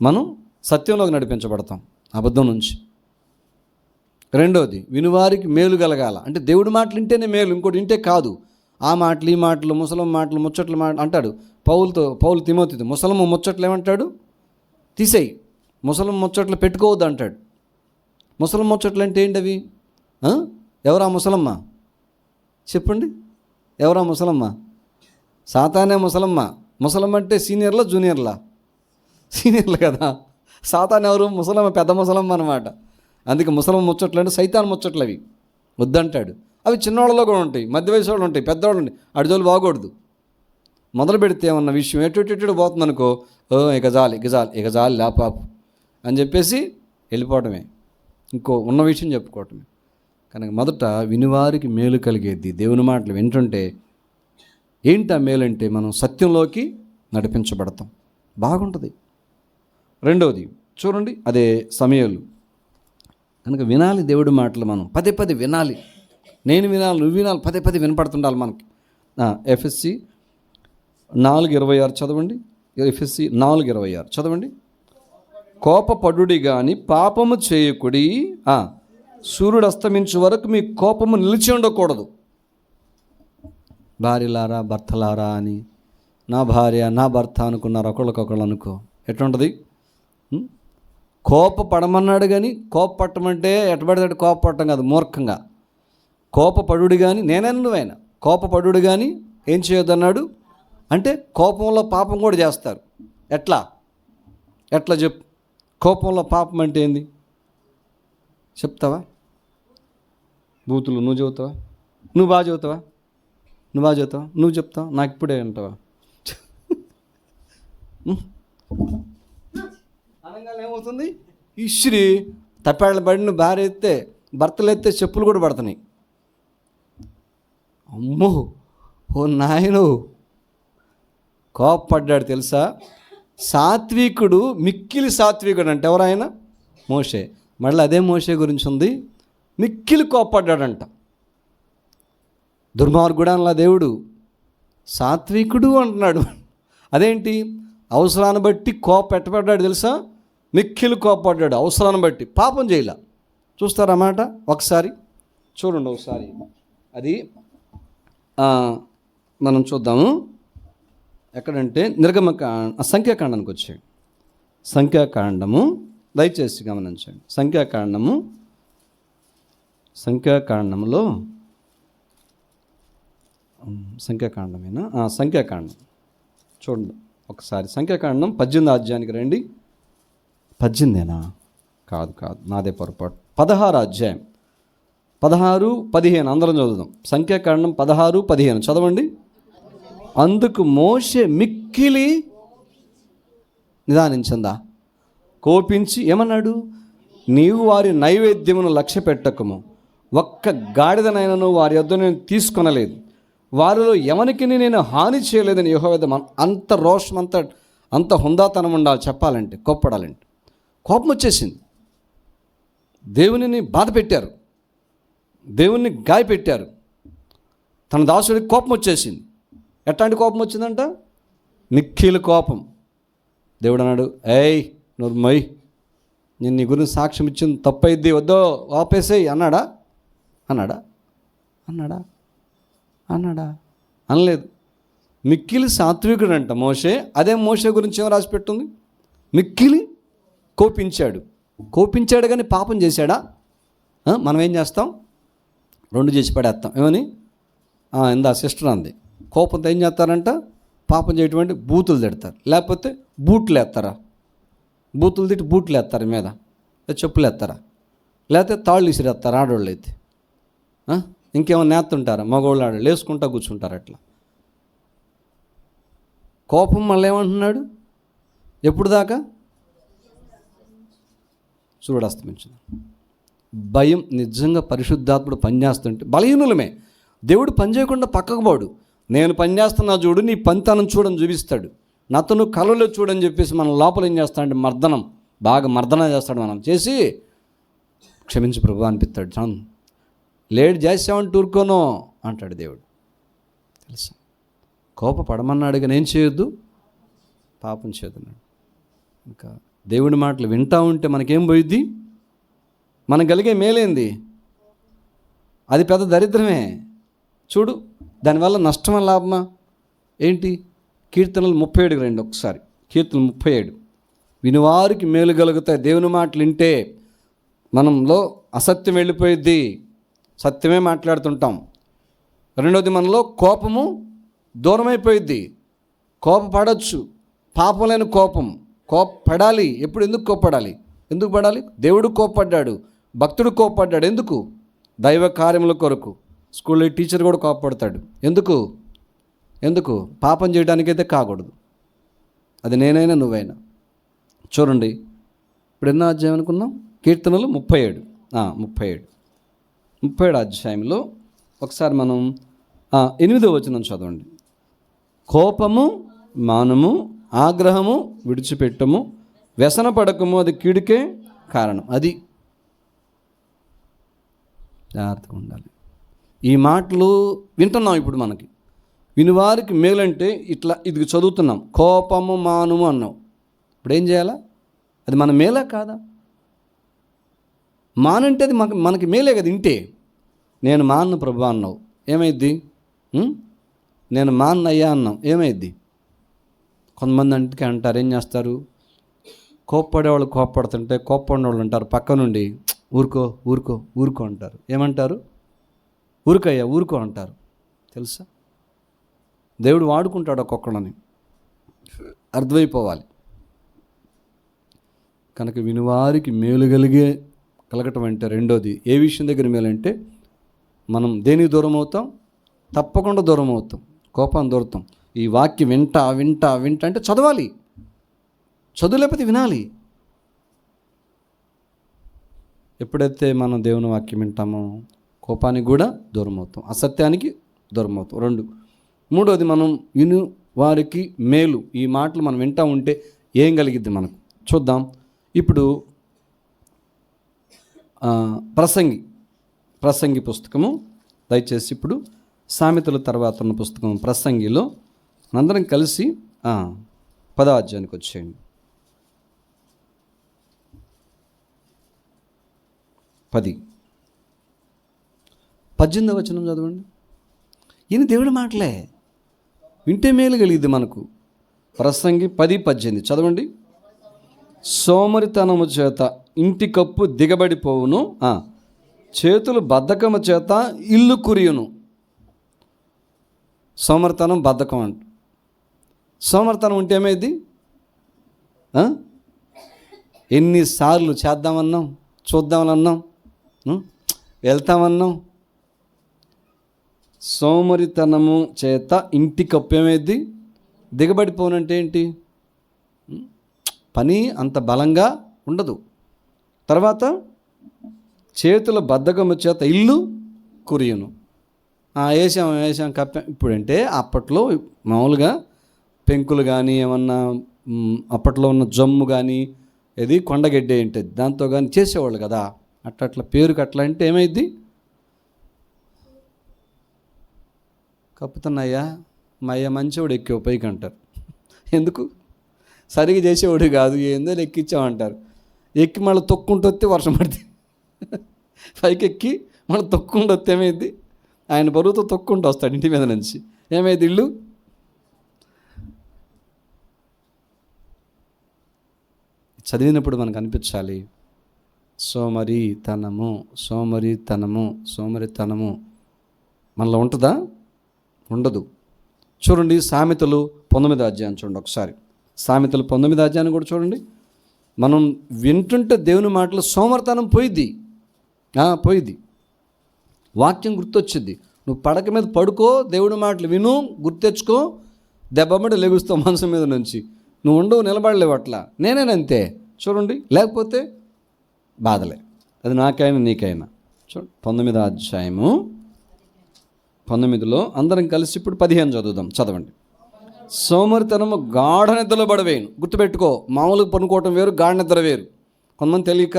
మనం సత్యంలోకి నడిపించబడతాం, అబద్ధం నుంచి. రెండోది, వినువారికి మేలు కలగాల అంటే దేవుడి మాటలు వింటేనే మేలు, ఇంకోటి వింటే కాదు. ఆ మాటలు, ఈ మాటలు, ముసలం మాటలు, ముచ్చట్లు అంటాడు పౌలు తిమోతితో. ముసలము ముచ్చట్లు ఏమంటాడు? తీసేయి, ముసలం ముచ్చట్లు పెట్టుకోవద్దు అంటాడు. ముసలం ముచ్చట్లు అంటే ఏంటి అవి? ఎవరా ముసలమ్మ? చెప్పండి, ఎవరా ముసలమ్మ? సాతానే ముసలమ్మ. ముసలమ్మ అంటే సీనియర్లా జూనియర్లా? సీనియర్లు కదా. సాతాన్ ఎవరు? ముసలమ్మ, పెద్ద ముసలమ్మ అనమాట. అందుకే ముసలమ్మ ముచ్చట్లు అంటే సైతాన్ ముచ్చట్లు అవి వద్దంటాడు. అవి చిన్నవాళ్ళలో కూడా ఉంటాయి, మధ్య వయసు వాళ్ళు ఉంటాయి, పెద్దవాళ్ళు ఉంటాయి. అడిజోలు బాగకూడదు. మొదలు పెడితే ఏమన్నా విషయం ఎటు పోతుంది అనుకో, ఇక జాలి లాపాపు అని చెప్పేసి వెళ్ళిపోవటమే, ఇంకో ఉన్న విషయం చెప్పుకోవటమే. కనుక మొదట వినివారికి మేలు కలిగేది దేవుని మాటలు వింటుంటే. ఏంటి ఆ మేలు అంటే? మనం సత్యంలోకి నడిపించబడతాం, బాగుంటుంది. రెండవది చూడండి, అదే సమయాలు. కనుక వినాలి దేవుడి మాటలు, మనం పదే వినాలి. నేను వినాలి, నువ్వు వినాలి, పదే పదే వినపడుతుండాలి మనకి. ఎఫ్ఎస్సి 4:26 చదవండి. ఎఫ్ఎస్సి 4:26 చదవండి. కోపపడుడి గాని పాపము చేయకుడి, సూర్యుడు అస్తమించే వరకు మీ కోపము నిలిచి ఉండకూడదు. భార్యలారా భర్తలారా అని, నా భార్య నా భర్త అనుకున్నారు, ఒకళ్ళకొకళ్ళు అనుకో, ఎట్లుంటుంది? కోపపడమన్నాడు కానీ కోపపట్టమంటే ఎట్టబడితే కోపపడటం కాదు, మూర్ఖంగా. కోపపడుడు కానీ, నేనైనా నువ్వైనా కోపపడుడు కానీ ఏం చేయొద్దన్నాడు అంటే కోపంలో పాపం కూడా చేస్తారు. ఎట్లా చెప్పు? కోపంలో పాపం అంటే ఏంది చెప్తావా? బూతులు నువ్వు చెబుతావా? నువ్వు బాగా చెబుతావా? నువ్వు చెప్తావా? నాకు ఇప్పుడే అంటావా? అనగానే ఏమవుతుంది? ఇశ్రీ తప్పాళ్ళ పడిన భార్య ఎత్తే, భర్తలు ఎత్తే చెప్పులు కూడా పడుతున్నాయి. అమ్మో, ఓ నాయను, కోపపడ్డాడు తెలుసా? సాత్వికుడు, మిక్కిలి సాత్వికుడు అంటే ఎవరాయన? మోషే. మళ్ళీ అదే మోషే గురించి ఉంది, మిక్కిలి కోపపడ్డాడంట. దుర్మార్గుడు అనలా దేవుడు, సాత్వికుడు అంటున్నాడు. అదేంటి? అవసరాన్ని బట్టి ఎట్టపడ్డాడు తెలుసా? మిక్కిలి కోపపడ్డాడు, అవసరాన్ని బట్టి, పాపం చేయలే. చూస్తారన్నమాట. ఒకసారి చూడండి, ఒకసారి అది మనం చూద్దాము. ఎక్కడంటే సంఖ్యాకాండానికి వచ్చాడు. సంఖ్యాకాండము దయచేసి గమనించండి. సంఖ్యాకాండంలో సంఖ్యాకాండమేనా? సంఖ్యాకాండం చూడండి ఒకసారి. సంఖ్యాకాండం 18వ అధ్యాయానికి రండి. 18ఏనా? కాదు, నాదే పొరపాటు. 16వ అధ్యాయం 16-15 అందరం చదువుదాం. సంఖ్యాకాండం 16-15 చదవండి. అందుకు మోషే మిక్కిలి నిదానించిందా? కోపించి ఏమన్నాడు? నీవు వారి నైవేద్యమును లక్ష్య పెట్టకము, ఒక్క గాడిదనైనను వారి యొద్ద నేను తీసుకొనలేదు, వారిలో ఎవరికి నేను హాని చేయలేదని యెహోవా. అంత రోషం, అంత హుందాతనం ఉండాలి చెప్పాలంటే, కోప్పడాలంటే. కోపం వచ్చేసింది. దేవునిని బాధ పెట్టారు, దేవుణ్ణి గాయపెట్టారు. తన దాసుడికి కోపం వచ్చేసింది. ఎట్లాంటి కోపం వచ్చిందంట? మిక్కిలి కోపం. దేవుడు అన్నాడు, ఏయ్ నోర్మయ్, నేను నీ గురించి సాక్ష్యం ఇచ్చింది తప్పైద్ది, వద్దో ఆపేసేయి అన్నాడా? అనలేదు. మిక్కిలి సాత్వికుడు అంట మోషే. అదే మోషే గురించి ఏం రాసి పెట్టుంది? మిక్కిలి కోపించాడు కానీ పాపం చేశాడా? మనం ఏం చేస్తాం? 2 చేసి పడేస్తాం. ఏమని? ఇందా సిస్టర్ అంది, కోపంతో ఏం చేస్తారంట? పాపం చేయటువంటి బూతులు తిడతారు, లేకపోతే బూట్లు వేస్తారా? బూతులు తిట్టి బూట్లు వేస్తారు మీద, చెప్పులు వేస్తారా? లేకపోతే తాళ్ళు ఇసిరేస్తారు ఆడవాళ్ళు అయితే. ఇంకేమైనా నేస్తుంటారా? మగవాళ్ళు ఆడవాళ్ళు వేసుకుంటా కూర్చుంటారు. అట్లా కోపం మళ్ళీ ఏమంటున్నాడు? ఎప్పుడు దాకా? సూర్యుడు అస్తమించింది. భయం నిజంగా పరిశుద్ధాత్ముడు పనిచేస్తుంటే బలహీనులమే. దేవుడు పని చేయకుండా పక్కకు పోడు. నేను పనిచేస్తున్నా చూడు, నీ పనితనం చూడని చూపిస్తాడు. నాతో నువ్వు కలలో చూడని చెప్పేసి మన లోపల ఏం చేస్తాడంటే బాగా మర్దన చేస్తాడు. మనం చేసి క్షమించి ప్రభు అనిపిస్తాడు. చాలు, లేట్ చేసామని టూరుకోనో అంటాడు దేవుడు. తెలుసా? కోపపడమన్నాడు కానీ ఏం చేయొద్దు, పాపం చేయొద్దన్నాడు. ఇంకా దేవుడి మాటలు వింటూ ఉంటే మనకేం పోయిద్ది? మనకు కలిగే మేలేంది? అది పెద్ద దరిద్రమే. చూడు, దానివల్ల నష్టమా లాభమా ఏంటి? కీర్తనలు 37 రండి ఒకసారి. కీర్తనలు 37. వినివారికి మేలు కలుగుతాయి. దేవుని మాటలు వింటే మనంలో అసత్యం వెళ్ళిపోయిద్ది, సత్యమే మాట్లాడుతుంటాం. రెండోది, మనలో కోపము దూరమైపోయిద్ది. కోపపడవచ్చు, పాపం లేని కోపపడాలి. ఎప్పుడు? ఎందుకు పడాలి? దేవుడు కోపపడ్డాడు, భక్తుడు కోపపడ్డాడు. ఎందుకు? దైవ కార్యముల కొరకు. స్కూల్లో టీచర్ కూడా కోపపడతాడు. ఎందుకు? పాపం చేయడానికైతే కాకూడదు. అది నేనైనా నువ్వైనా. చూడండి, ఇప్పుడు ఎన్నో అధ్యాయం అనుకున్నాం? కీర్తనలు 37 అధ్యాయంలో ఒకసారి మనం 8వ వచనం చదవండి. కోపము మానము, ఆగ్రహము విడిచిపెట్టము, వ్యసన పడకము, అది కీడుకే కారణం. అది జాగ్రత్తగా ఉండాలి. ఈ మాటలు వింటున్నాం. ఇప్పుడు మనకి వినివారికి మేలంటే ఇట్లా ఇది చదువుతున్నాం, కోపము మానుము అన్నావు. ఇప్పుడు ఏం చేయాలా? అది మన మేలా కాదా? మానంటే అది మనకి మేలే కదా. ఇంటే నేను మాన్ను ప్రభు అన్నావు, ఏమైద్ది? నేను మాన్నయ్యా అన్నాం, ఏమైద్ది? కొంతమంది అంటే అంటారు, ఏం చేస్తారు? కోప్పడేవాళ్ళు కోప్పడుతుంటే కోప్పడిన వాళ్ళు అంటారు పక్క నుండి, ఊరుకో ఊరుకో ఊరుకో అంటారు. ఏమంటారు? ఊరుకయ్యా ఊరుకో అంటారు. తెలుసా? దేవుడు వాడుకుంటాడు ఒక్కొక్కడని, అర్థమైపోవాలి. కనుక వినివారికి మేలు కలగటం అంటే రెండోది ఏ విషయం దగ్గర మేలంటే, మనం దేనికి దూరం అవుతాం? తప్పకుండా దూరం అవుతాం, కోపాన్ని దూరతాం. ఈ వాక్యం వింటా వింటా వింటా అంటే చదవాలి, చదువులేకపోతే వినాలి. ఎప్పుడైతే మనం దేవుని వాక్యం వింటామో కోపానికి కూడా దూరం అవుతాం, అసత్యానికి దూరం అవుతాం. రెండు. మూడోది, మనం విను వారికి మేలు, ఈ మాటలు మనం వింటా ఉంటే ఏం కలిగిద్ది మనకు చూద్దాం. ఇప్పుడు ప్రసంగి పుస్తకము, దయచేసి ఇప్పుడు సామెతల తర్వాత ఉన్న పుస్తకం ప్రసంగిలో అందరం కలిసి 10వ అధ్యాయానికి వచ్చేయండి. 18వ వచనం చదవండి. ఈయన దేవుడి మాటలే వింటే మేలు కలిగింది మనకు. ప్రసంగి 10:18 చదవండి. సోమరితనము చేత ఇంటి కప్పు దిగబడిపోవును, చేతులు బద్ధకము చేత ఇల్లు కురియును. సోమరితనం, బద్ధకం అంట. సోమరితనం ఉంటే ఏమైంది? ఎన్నిసార్లు చేద్దామన్నాం, చూద్దామన్నాం, వెళ్తామన్నాం. సోమరితనము చేత ఇంటి కప్పు ఏమైంది? దిగబడిపోనంటే ఏంటి? పని అంత బలంగా ఉండదు. తర్వాత చేతుల బద్ధకము చేత ఇల్లు కురియును. వేసాం కప్పాం. ఇప్పుడంటే అప్పట్లో మామూలుగా పెంకులు కానీ ఏమన్నా అప్పట్లో ఉన్న జమ్ము కానీ ఏది కొండగడ్డే ఉంటుంది, దాంతో కానీ చేసేవాళ్ళు కదా. అట్లా పేరుకి అట్లా అంటే ఏమైద్ది? కప్పుతున్నాయ్యా, మా అయ్య మంచివాడు ఎక్కి పైకి అంటారు. ఎందుకు? సరిగా చేసేవాడు కాదు, ఏందో ఎక్కించామంటారు. ఎక్కి మళ్ళీ తొక్కుంటూ వస్తే వర్షం పడితే పైకి ఎక్కి మళ్ళీ తొక్కుంటూ వస్తే ఏమైంది? ఆయన బరువుతో తొక్కుంటూ వస్తాడు ఇంటి మీద నుంచి. ఏమైంది? ఇల్లు చదివినప్పుడు మనకు అనిపించాలి, సోమరితనము మనలో ఉంటుందా? ఉండదు. చూడండి, సామెతలు 19వ అధ్యాయం చూడండి ఒకసారి. సామెతలు 19వ అధ్యాయాన్ని కూడా చూడండి. మనం వింటుంటే దేవుని మాటలు సోమరితనం పోయిద్ది. వాక్యం గుర్తొచ్చింది. నువ్వు పడక మీద పడుకో, దేవుడి మాటలు విను, గుర్తెచ్చుకో, దెబ్బమ్మడి లెగుస్తావు మనసు మీద నుంచి. నువ్వు ఉండవు, నిలబడలేవు. అట్లా నేనేనంతే. చూడండి, లేకపోతే బాధలే. అది నాకైనా నీకైనా. చూడండి 19వ అధ్యాయము 19లో అందరం కలిసి ఇప్పుడు 15 చదువుదాం. చదవండి. సోమరితనము గాఢ నిద్రలో పడవేయను. గుర్తుపెట్టుకో, మామూలుగా పనుకోవటం వేరు, గాఢ నిద్ర వేరు. కొంతమంది తెలియక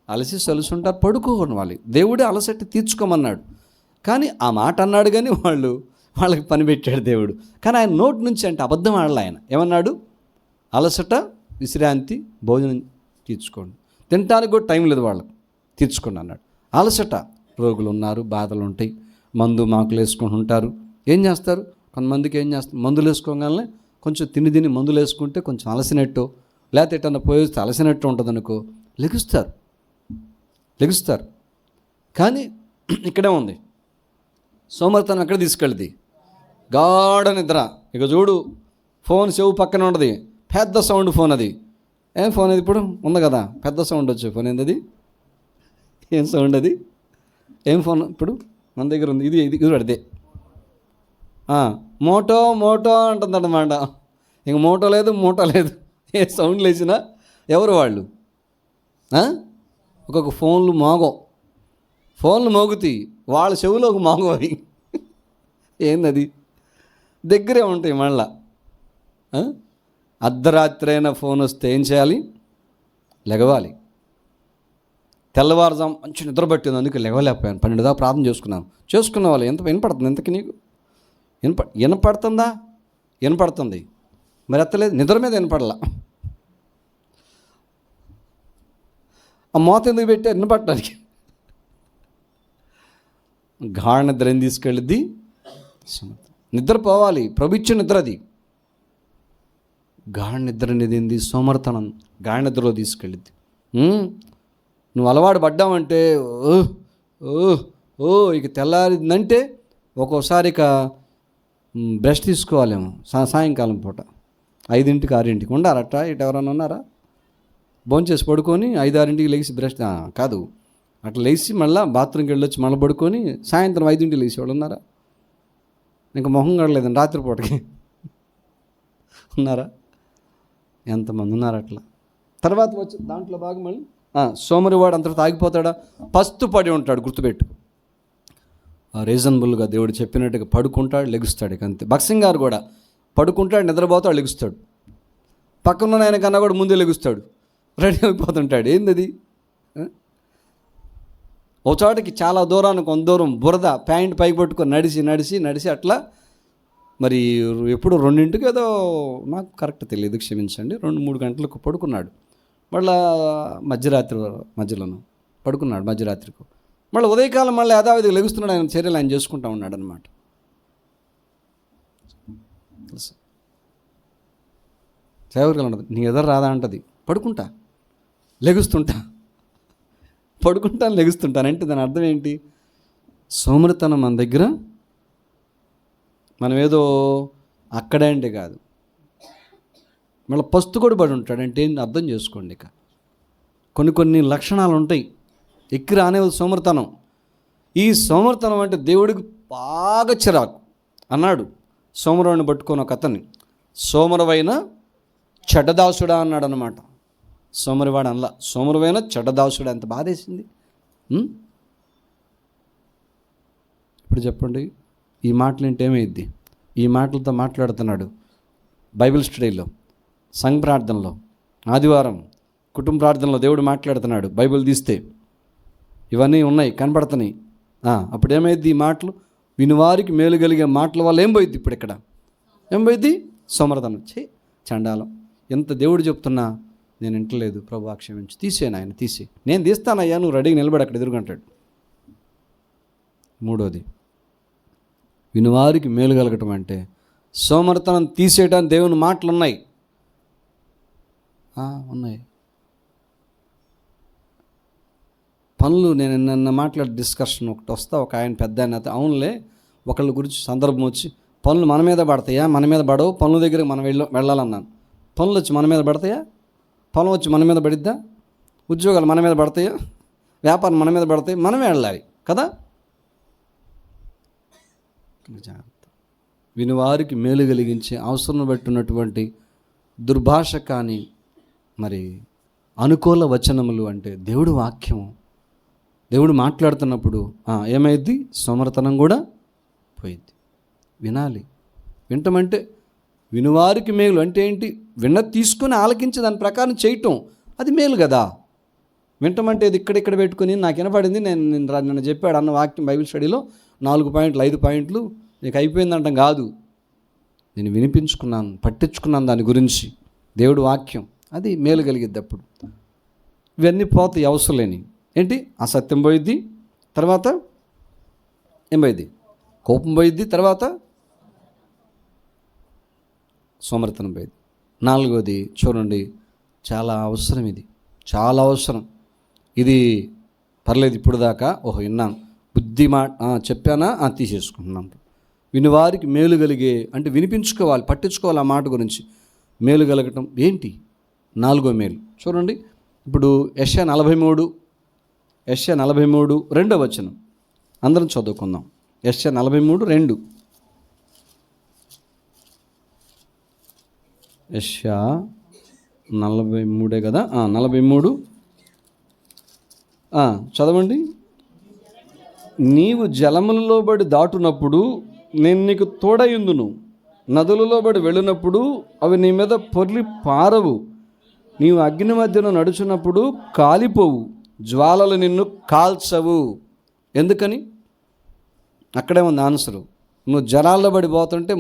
అలసుంటారు, పడుకోవాలి. దేవుడే అలసట తీర్చుకోమన్నాడు. కానీ ఆ మాట అన్నాడు, కానీ వాళ్ళకి పని పెట్టాడు దేవుడు. కానీ ఆయన నోటి నుంచి అంటే అబద్ధం ఆడలే. ఆయన ఏమన్నాడు? అలసట, విశ్రాంతి, భోజనం తీర్చుకోండి. తినటానికి కూడా టైం లేదు వాళ్ళకు, తీర్చుకోండి అన్నాడు. అలసట, రోగులు ఉన్నారు, బాధలు ఉంటాయి, మందు మాకులు వేసుకుంటుంటారు. ఏం చేస్తారు? కొంతమందికి ఏం చేస్తారు, మందులు వేసుకోగానే కొంచెం తిని మందులు వేసుకుంటే కొంచెం అలసినట్టు, లేకపోతే ఎటన్నా పోయేస్తే అలసినట్టు ఉంటుంది అనుకో, లెగుస్తారు. కానీ ఇక్కడే ఉంది సోమరితనం. అక్కడ తీసుకెళ్ళింది గాఢ నిద్ర. ఇక చూడు, ఫోన్ చెవు పక్కన ఉండదు, పెద్ద సౌండ్ ఫోన్. అది ఏం ఫోన్? అది ఇప్పుడు ఉంది కదా, పెద్ద సౌండ్ వచ్చే ఫోన్. ఏంది? ఏం సౌండ్ అది? ఏం ఫోన్ ఇప్పుడు మన దగ్గర ఉంది? ఇది అడితే మోటో అంటుందన్నమాట. ఇంక మోటో లేదు. ఏ సౌండ్ లేచినా ఎవరు వాళ్ళు? ఒక్కొక్క ఫోన్లు మోగుతాయి, వాళ్ళ చెవులో ఒక మోగం. అవి ఏందది? దగ్గరే ఉంటాయి. మళ్ళా అర్ధరాత్రి అయినా ఫోన్ వస్తే ఏం చేయాలి? లెగవాలి. తెల్లవారుజాము మంచి నిద్ర పట్టింది, అందుకే లేవలేకపోయాను, 12 దాకా ప్రార్థన చేసుకున్న వాళ్ళు ఎంత వినపడుతుంది? ఎంతకి నీకు వినపడుతుందా? వినపడుతుంది, మరి ఎత్తలేదు, నిద్ర మీద వినపడలా. ఆ మోత ఎందుకు పెట్టా? వినపడటానికి. గాఢ నిద్ర ఏం తీసుకెళ్ళిద్ది? నిద్రపోవాలి, ప్రభు ఇచ్చిన నిద్ర అది. గాఢ నిద్ర అనేది ఏంది? సోమర్తనం గాఢ నిద్రలో తీసుకెళ్ళిద్ది. నువ్వు అలవాటు పడ్డావంటే ఓ ఓ ఓ ఇక తెల్లారిందంటే ఒక్కోసారి ఇక బ్రష్ తీసుకోవాలేమో సాయంకాలం పూట 5ంటికి 6ంటికి. ఉండారట ఇటు ఎవరన్నా ఉన్నారా? భోంచేసి పడుకొని 5-6ంటికి లేచి బ్రష్ కాదు, అట్లా లేచి మళ్ళీ బాత్రూమ్కి వెళ్ళొచ్చి మళ్ళీ పడుకొని సాయంత్రం 5ంటికి లేచి వాళ్ళు ఉన్నారా? ఇంకా మొహం కడలేదండి రాత్రిపూటకి. ఉన్నారా? ఎంతమంది ఉన్నారు అట్లా? తర్వాత వచ్చి దాంట్లో భాగం మళ్ళీ సోమరివాడు అంతటా ఆగిపోతాడా? పస్తు పడి ఉంటాడు, గుర్తుపెట్టు. రీజనబుల్గా దేవుడు చెప్పినట్టుగా పడుకుంటాడు, లెగుస్తాడు. ఇక అంతే. భక్సింగ్ గారు కూడా పడుకుంటాడు, నిద్రపోతాడు, లెగుస్తాడు. పక్కన ఆయన కన్నా కూడా ముందే లెగుస్తాడు, రెడీ అయిపోతుంటాడు. ఏంది? ఒక చోటకి చాలా దూరానికి కొంత దూరం బురద ప్యాంట్ పైకి పట్టుకొని నడిచి అట్లా మరి ఎప్పుడు 2ంటికి ఏదో, నాకు కరెక్ట్ తెలియదు, క్షమించండి, 2-3 గంటలకు పడుకున్నాడు. మళ్ళీ మధ్యలోనూ పడుకున్నాడు మధ్యరాత్రికి. మళ్ళీ ఉదయకాలం మళ్ళీ యథావిధిగా లెగుస్తున్నాడు, ఆయన చర్యలు ఆయన చేసుకుంటూ ఉన్నాడు అనమాట. సేవకులు ఉండదు, నీ ఎదురు రాదా అంటది, పడుకుంటాను లెగుస్తుంటానంటే దాని అర్థం ఏంటి? సోమరితనం మన దగ్గర, మనం ఏదో అక్కడే అంటే కాదు, మళ్ళీ పస్తు కూడా పడి ఉంటాడంటే ఏంటి అర్థం చేసుకోండి. ఇక కొన్ని లక్షణాలు ఉంటాయి, ఎక్కి రానేది సోమరితనం. ఈ సోమరితనం అంటే దేవుడికి బాగా చిరాకు. అన్నాడు సోమరుని పట్టుకొని ఒక అతన్ని, సోమరువైన చెడ్డదాసుడా అన్నాడు అనమాట. సోమరివాడు అనలా, సోమరువైన చెడ్డదాసుడా. ఎంత బాధేసింది. ఇప్పుడు చెప్పండి, ఈ మాటలు ఏంటి ఏమైద్ది? ఈ మాటలతో మాట్లాడుతున్నాడు బైబిల్ స్టడీలో, సంఘ ప్రార్థనలో, ఆదివారం కుటుంబ ప్రార్థనలో దేవుడు మాట్లాడుతున్నాడు. బైబిల్ తీస్తే ఇవన్నీ ఉన్నాయి, కనపడుతున్నాయి. అప్పుడు ఏమైద్ది? ఈ మాటలు వినివారికి మేలు కలిగే మాటల వల్ల ఏం పోయిద్ది? ఇప్పుడు ఇక్కడ ఏం పోయిద్ది? సోమరతనం. చండాలం. ఎంత దేవుడు చెప్తున్నా నేను వింటలేదు, ప్రభు క్షమించి తీసేను, ఆయన తీసే, నేను తీస్తానయ్యా, నువ్వు రెడీగా నిలబడి అక్కడ ఎదురుగంటాడు. 3వది, వినివారికి మేలు కలగటం అంటే సోమరతనం తీసేయడానికి దేవుని మాటలు ఉన్నాయి. పనులు నేను నిన్న మాట్లాడే డిస్కషన్ ఒకటి వస్తా, ఒక ఆయన పెద్ద ఆయన, అవునులే ఒకళ్ళ గురించి సందర్భం వచ్చి, పనులు మన మీద పడతాయా? మన మీద పడవు, పనుల దగ్గరికి మనం వెళ్ళాలన్నాను. పనులు వచ్చి మన మీద పడతాయా? పొలం వచ్చి మన మీద పడిద్దా? ఉద్యోగాలు మన మీద పడతాయా? వ్యాపారం మన మీద పడతాయి, మనమే వెళ్ళాలి కదా. వినివారికి మేలు కలిగించే అవసరం పెట్టున్నటువంటి దుర్భాష కానీ మరి అనుకూల వచనములు అంటే దేవుడు వాక్యము. దేవుడు మాట్లాడుతున్నప్పుడు ఏమైద్ది? సోమరతనం కూడా పోయిద్ది. వినాలి. వింటమంటే వినువారికి మేలు అంటే ఏంటి? తీసుకుని ఆలకించి దాని ప్రకారం చేయటం, అది మేలు కదా. వింటమంటే ఇది ఇక్కడ పెట్టుకుని నాకు వినపడింది, నేను చెప్పాడు అన్న వాక్యం బైబిల్ స్టడీలో 4 పాయింట్లు 5 పాయింట్లు నీకు అయిపోయిందంటాం కాదు. నేను వినిపించుకున్నాను, పట్టించుకున్నాను దాని గురించి, దేవుడు వాక్యం, అది మేలు కలిగిద్ది. అప్పుడు ఇవన్నీ పోతాయి, అవసరం లేని. ఏంటి? అసత్యం పోయిద్ది, తర్వాత ఏం పోయిద్ది? కోపం పోయిద్ది, తర్వాత సోమరితనం పోయిద్ది. 4వది చూడండి, చాలా అవసరం, ఇది చాలా అవసరం. ఇది పర్లేదు ఇప్పుడు దాకా విన్నాను, బుద్ధి చెప్పానా తీసేసుకుంటున్నాను. వినివారికి మేలు కలిగే అంటే వినిపించుకోవాలి, పట్టించుకోవాలి ఆ మాట గురించి. మేలు కలగటం ఏంటి? 4వ మేలు చూడండి. ఇప్పుడు యెషయా 43 2వ వచనం అందరం చదువుకుందాం. యెషయా 43:2. యెషయా 43 కదా, 43 చదవండి. నీవు జలములలో బడి దాటునప్పుడు నేను నీకు తోడయుందును, నదులలో బడి వెళ్ళినప్పుడు అవి నీ మీద పొర్లి పారవు, నీవు అగ్ని మధ్యలో నడుచున్నప్పుడు కాలిపోవు, జ్వాలలు నిన్ను కాల్చవు. ఎందుకని? అక్కడే ఉంది ఆన్సరు. నువ్వు జలాల్లో పడి పోతుంటే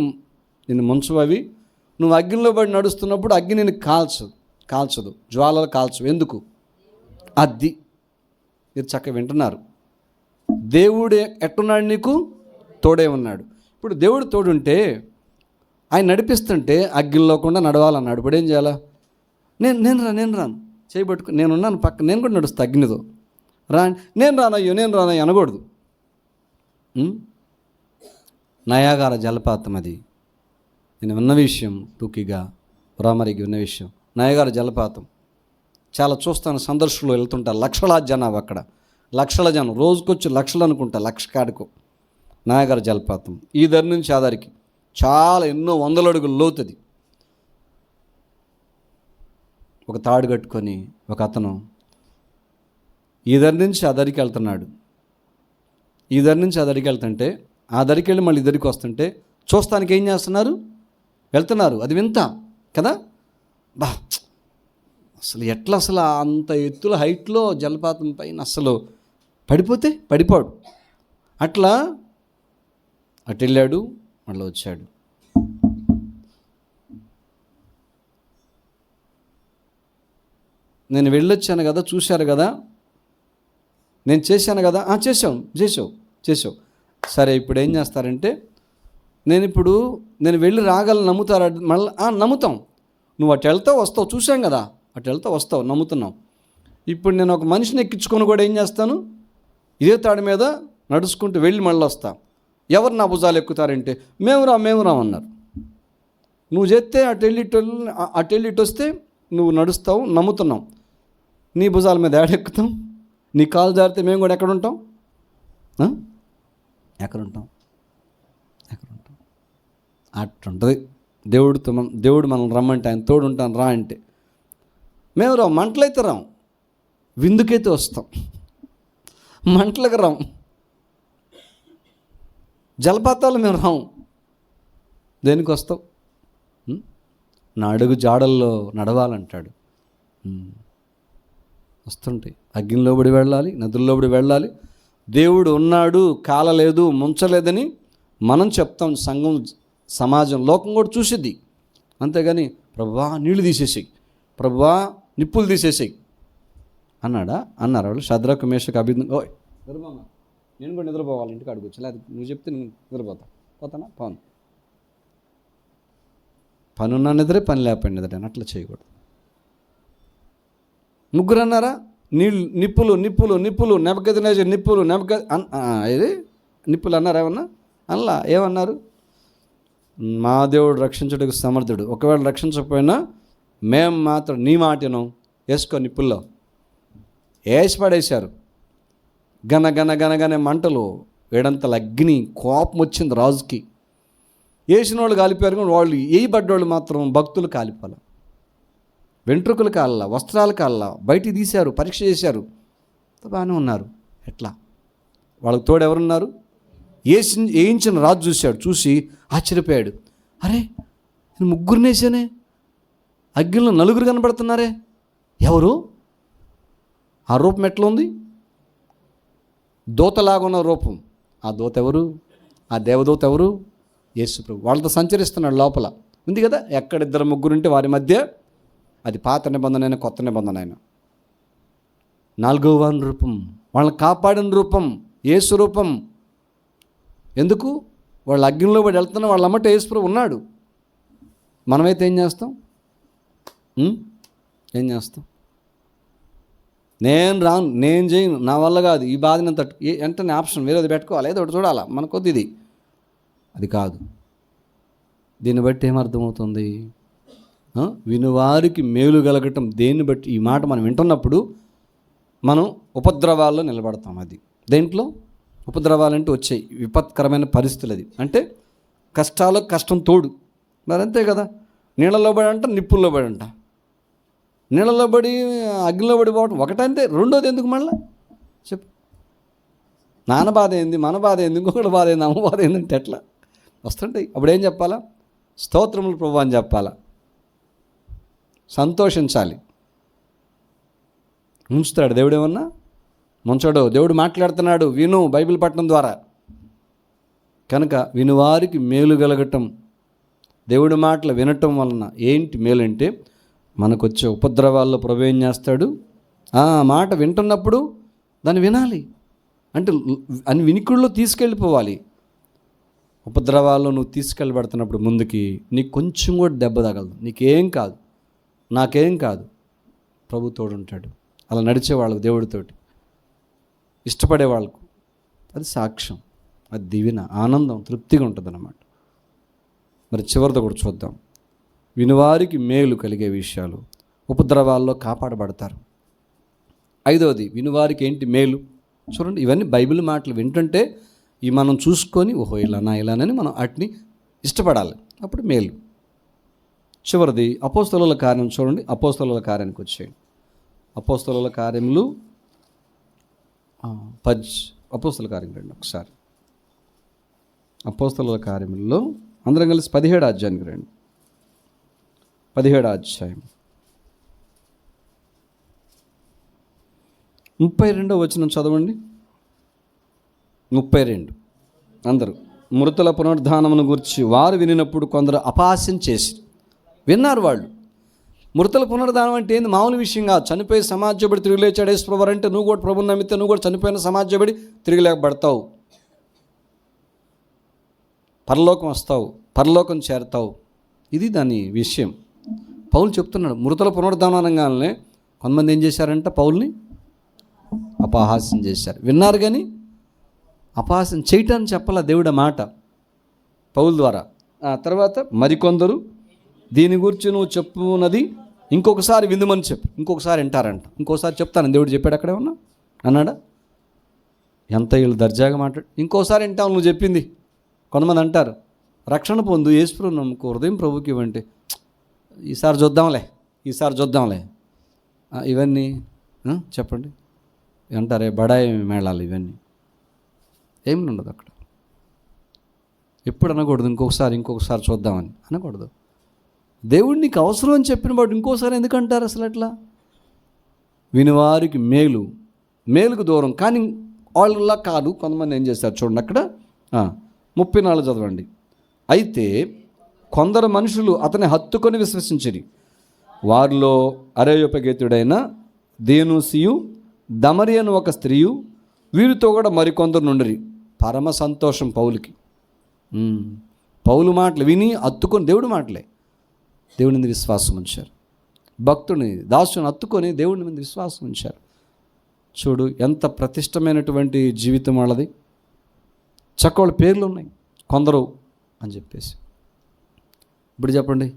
నిన్ను ముంచవు అవి. నువ్వు అగ్నిలో పడి నడుస్తున్నప్పుడు అగ్ని నిన్ను కాల్చదు, జ్వాలలు కాల్చవు. ఎందుకు? అది మీరు చక్కగా వింటున్నారు. దేవుడు ఎట్టున్నాడు? నీకు తోడే ఉన్నాడు. ఇప్పుడు దేవుడు తోడుంటే ఆయన నడిపిస్తుంటే అగ్నిలో కూడా నడవాలన్నాడు. ఇప్పుడు ఏం చేయాలా? నేను రాను చేయబట్టుకు నేనున్నాను పక్క, నేను కూడా నడుస్తా అగ్నితో. నేను రానయ్యో అనకూడదు. నయాగార జలపాతం అది నేను విన్న విషయం, టూకీగా ప్రామరికి విన్న విషయం. నయాగార జలపాతం చాలా చూస్తాను, సందర్శకులు వెళ్తుంటారు. లక్షలాది జనాభా అక్కడ, లక్షల జనం, రోజుకొచ్చి లక్షలు అనుకుంటా, లక్ష కాడుకో. నయాగార జలపాతం ఈ దరి నుంచి ఆ దరికి చాలా ఎన్నో వందల అడుగులు లోతుది. ఒక తాడు కట్టుకొని ఒక అతను ఈ దరి నుంచి ఆ దరికి వెళ్తున్నాడు. ఈ దరి నుంచి ఆ దరికి వెళ్తుంటే ఆ దరికి వెళ్ళి మళ్ళీ ఇద్దరికి వస్తుంటే చూస్తానికి ఏం చేస్తున్నారు? వెళ్తున్నారు. అది వింత కదా. అసలు ఎట్లా అసలు అంత ఎత్తుల హైట్లో జలపాతం పైన అసలు పడిపోడు. అట్లా అటు వెళ్ళాడు, మళ్ళీ వచ్చాడు. నేను వెళ్ళొచ్చాను కదా, చూశారు కదా, నేను చేశాను కదా. చేసావు. సరే, ఇప్పుడు ఏం చేస్తారంటే నేను వెళ్ళి రాగలను నమ్ముతారా? మళ్ళీ నమ్ముతాం. నువ్వు అటు వెళ్తావు వస్తావు, చూసాం కదా, అటు వెళ్తావు వస్తావు, నమ్ముతున్నావు. ఇప్పుడు నేను ఒక మనిషిని ఎక్కించుకొని కూడా ఏం చేస్తాను? ఇదే తాడి మీద నడుచుకుంటూ వెళ్ళి మళ్ళీ వస్తా. ఎవరు నా భుజాలు ఎక్కుతారంటే మేము రాం అన్నారు. నువ్వు చేస్తే అటు వెళ్ళి ఇటు వస్తే నువ్వు నడుస్తావు, నమ్ముతున్నావు. నీ భుజాల మీద ఏడెక్కుతాం? నీ కాలు జారితే మేము కూడా ఎక్కడ ఉంటాం? అట్టుంటుంది. దేవుడు మనం రమ్మంటే ఆయన తోడు ఉంటాను రా అంటే మేము రాం. మంటలైతే రాం, విందుకైతే వస్తాం. మంటలకు రాం, జలపాతాలు మేము రాం. దేనికి వస్తావు? నా అడుగు జాడల్లో నడవాలంటాడు. వస్తుంటాయి. అగ్నిలోబడి వెళ్ళాలి, నదుల్లోబడి వెళ్ళాలి. దేవుడు ఉన్నాడు, కాలలేదు, ముంచలేదని మనం చెప్తాం. సంఘం, సమాజం, లోకం కూడా చూసిద్ది. అంతేగాని ప్రభువా నీళ్లు తీసేసేయి, ప్రభువా నిప్పులు తీసేసేయి అన్నారు వాళ్ళు. శద్రకు, మేషకు, అబేద్నెగో నిద్రపోమా, నేను కూడా నిద్రపోవాలి, ఇంటికి అడుగుచ్చు. లేదు నువ్వు చెప్తే నేను పోతానా? పని ఉన్నా నిద్రే, పని లేకపోయిన నిద్రే. అట్లా చేయకూడదు. ముగ్గురు అన్నారా? నిప్పులు నెబుకద్నెజరు నిప్పులు అన్నారు. ఏమన్నా అలా ఏమన్నారు? మా దేవుడు రక్షించుటకు సమర్థుడు. ఒకవేళ రక్షించకపోయినా మేము మాత్రం నీ మాటను వేసుకో నిప్పుల్లో వేసి పడేశారు. గన మంటలు, వేడంతల అగ్ని, కోపం వచ్చింది రాజుకి. వేసిన వాళ్ళు కాలిపోయారు, కానీ వాళ్ళు వేయబడ్డోళ్ళు మాత్రం భక్తులు కాలిపోలే. వెంట్రుకలు కాళ్ళ, వస్త్రాలు కాళ్ళ బయటికి తీశారు, పరీక్ష చేశారు, బాగానే ఉన్నారు. ఎట్లా? వాళ్ళకి తోడు ఎవరున్నారు? వేయించిన రాజు చూశాడు, చూసి ఆశ్చర్యపోయాడు. అరే నేను ముగ్గురిని వేసానే, అగ్నిలో నలుగురు కనబడుతున్నారే, ఎవరు? ఆ రూపం ఎట్లా ఉంది? దూతలాగున్న రూపం. ఆ దూత ఎవరు? ఆ దేవదూత ఎవరు? యేసు ప్రభు. వాళ్ళతో సంచరిస్తున్నాడు లోపల. ఉంది కదా, ఎక్కడ ఇద్దరు ముగ్గురు ఉంటే వారి మధ్య, అది పాత నిబంధన అయినా కొత్త నిబంధన అయినా. 4వ వాని రూపం, వాళ్ళని కాపాడిన రూపం, యేసు రూపం. ఎందుకు? వాళ్ళు అగ్నిలో పడి వెళ్తున్నా, వాళ్ళ అమ్మట యేసు ప్రభు ఉన్నాడు. మనమైతే ఏం చేస్తాం? నేను రాను, నేను చేయను, నా వల్ల కాదు, ఈ బాధ నేను తట్టు వెంటనే ఆప్షన్ వేరేది పెట్టుకోవాలి, ఏదో ఒకటి చూడాలా మనకొద్ది. ఇది అది కాదు. దీన్ని బట్టి ఏమర్థమవుతుంది? వినువారికి మేలు కలగటం. దేన్ని బట్టి? ఈ మాట మనం వింటున్నప్పుడు మనం ఉపద్రవాల్లో నిలబడతాం. అది దేంట్లో? ఉపద్రవాలంటే వచ్చాయి విపత్కరమైన పరిస్థితులు. అది అంటే కష్టాలకు కష్టం తోడు. మరి అంతే కదా. నీళ్ళలో పడి అంట, నిప్పుల్లో పడి అంట. నీళ్ళలో పడి అగ్నిలో పడి పోవటం ఒకటంటే, రెండోది ఎందుకు మళ్ళీ చెప్పు? నాన్న బాధ ఏంది, మన బాధ ఏంది, ఇంకొకటి బాధ ఏంది, అమ్మ బాధ ఏందంటే ఎట్లా వస్తుంటాయి. అప్పుడు ఏం చెప్పాలా? స్తోత్రములు ప్రభు అని చెప్పాలా, సంతోషించాలి. ఉంచుతాడు దేవుడు. ఏమన్నా ముంచడు. దేవుడు మాట్లాడుతున్నాడు, విను, బైబిల్ పట్టణం ద్వారా. కనుక వినువారికి మేలు కలగటం, దేవుడి మాటలు వినటం వలన ఏంటి మేలంటే, మనకు వచ్చే ఉపద్రవాల్లో ప్రభు ఏం చేస్తాడు, ఆ మాట వింటున్నప్పుడు దాన్ని వినాలి. అంటే అని వినికుల్లో తీసుకెళ్ళిపోవాలి. ఉపద్రవాల్లో నువ్వు తీసుకెళ్ళబడుతున్నప్పుడు ముందుకి నీకు కొంచెం కూడా దెబ్బ తగలదు, నీకేం కాదు, నాకేం కాదు, ప్రభు తోడుంటాడు. అలా నడిచే వాళ్ళకు, దేవుడితోటి ఇష్టపడే వాళ్ళకు అది సాక్ష్యం, అది దీవెన, ఆనందం, తృప్తిగా ఉంటుంది అన్నమాట. మరి చివరితో కూడా చూద్దాం. వినువారికి మేలు కలిగే విషయాలు, ఉపద్రవాల్లో కాపాడబడతారు. 5వది, వినువారికి ఏంటి మేలు. చూడండి, ఇవన్నీ బైబిల్ మాటలు వింటుంటే ఇవి మనం చూసుకొని, ఓహో ఇలానని మనం వాటిని ఇష్టపడాలి, అప్పుడు మేలు. చివరిది అపోస్తలుల కార్యం. చూడండి, అపోస్తలుల కార్యానికి వచ్చేయండి. అపోస్తలుల కార్యములు అపోస్తలుల కార్యం రండి ఒకసారి. అపోస్తలుల కార్యములలో అందరం కలిసి 17వ అధ్యాయానికి రండి. 17వ అధ్యాయం 32వ వచనం చదవండి. 32 అందరూ. మృతుల పునరుద్ధానమును గురించి వారు వినినప్పుడు కొందరు అపహాస్యం చేసి విన్నారు. వాళ్ళు మృతుల పునరుద్ధానం అంటే ఏంది, మామూలు విషయం కాదు. చనిపోయి సమాజబడి తిరిగి లేచాడు యేసుప్రభు అంటే నువ్వు కూడా ప్రభుని నమ్మితే నువ్వు కూడా చనిపోయిన సమాజబడి తిరిగి లేకబడతావు, పరలోకం వస్తావు, పరలోకం చేరతావు. ఇది దాని విషయం. పౌలు చెప్తున్నాడు. మృతుల పునరుద్ధానం అనగానే కొంతమంది ఏం చేశారంట, పౌల్ని అపహాస్యం చేశారు. విన్నారు కానీ అపహాస్యం చేయటాన్ని చెప్పాల దేవుడి మాట పౌలు ద్వారా. ఆ తర్వాత మరికొందరు దీని గురించి నువ్వు చెప్పున్నది ఇంకొకసారి విందుమని చెప్పు. ఇంకొకసారి వింటారంట. ఇంకోసారి చెప్తాను దేవుడు చెప్పాడు అక్కడే ఉన్నా అన్నాడా? ఎంత వీళ్ళు దర్జాగా మాట్లాడు. ఇంకోసారి వింటావు నువ్వు చెప్పింది. కొంతమంది అంటారు, రక్షణ పొందు, యేసుప్రభువు నమ్ముకో, హృదయం ప్రభుకి ఇవ్వండి, ఈసారి చూద్దాంలే. ఇవన్నీ చెప్పండి అంటారే, బడాయి మేళాలు ఇవన్నీ ఏమి ఉండదు అక్కడ. ఎప్పుడు అనకూడదు ఇంకొకసారి చూద్దామని అనకూడదు. దేవుడు నీకు అవసరం అని చెప్పిన వాడు ఇంకోసారి ఎందుకంటారు అసలు? అట్లా వినివారికి మేలుకు దూరం. కానీ వాళ్ళలా కాదు. కొంతమంది ఏం చేస్తారు చూడండి అక్కడ 34 చదవండి. అయితే కొందరు మనుషులు అతని హత్తుకొని విశ్వసించిరి. వారిలో అరేయోపగేతుడైన దేనుసియు, దమరి అని ఒక స్త్రీయు, వీరితో కూడా మరికొందరు నుండిరి. పరమ సంతోషం పౌలుకి. పౌలు మాటలు విని హత్తుకొని, దేవుడి మాటలే, దేవుని మీద విశ్వాసం ఉంచారు. భక్తుని దాసుని హత్తుకొని దేవుని మీద విశ్వాసం ఉంచారు. చూడు ఎంత ప్రతిష్టమైనటువంటి జీవితం వాళ్ళది. చక్కవాళ్ళ పేర్లు ఉన్నాయి, కొందరు అని చెప్పేసి. ఇప్పుడు చెప్పండి,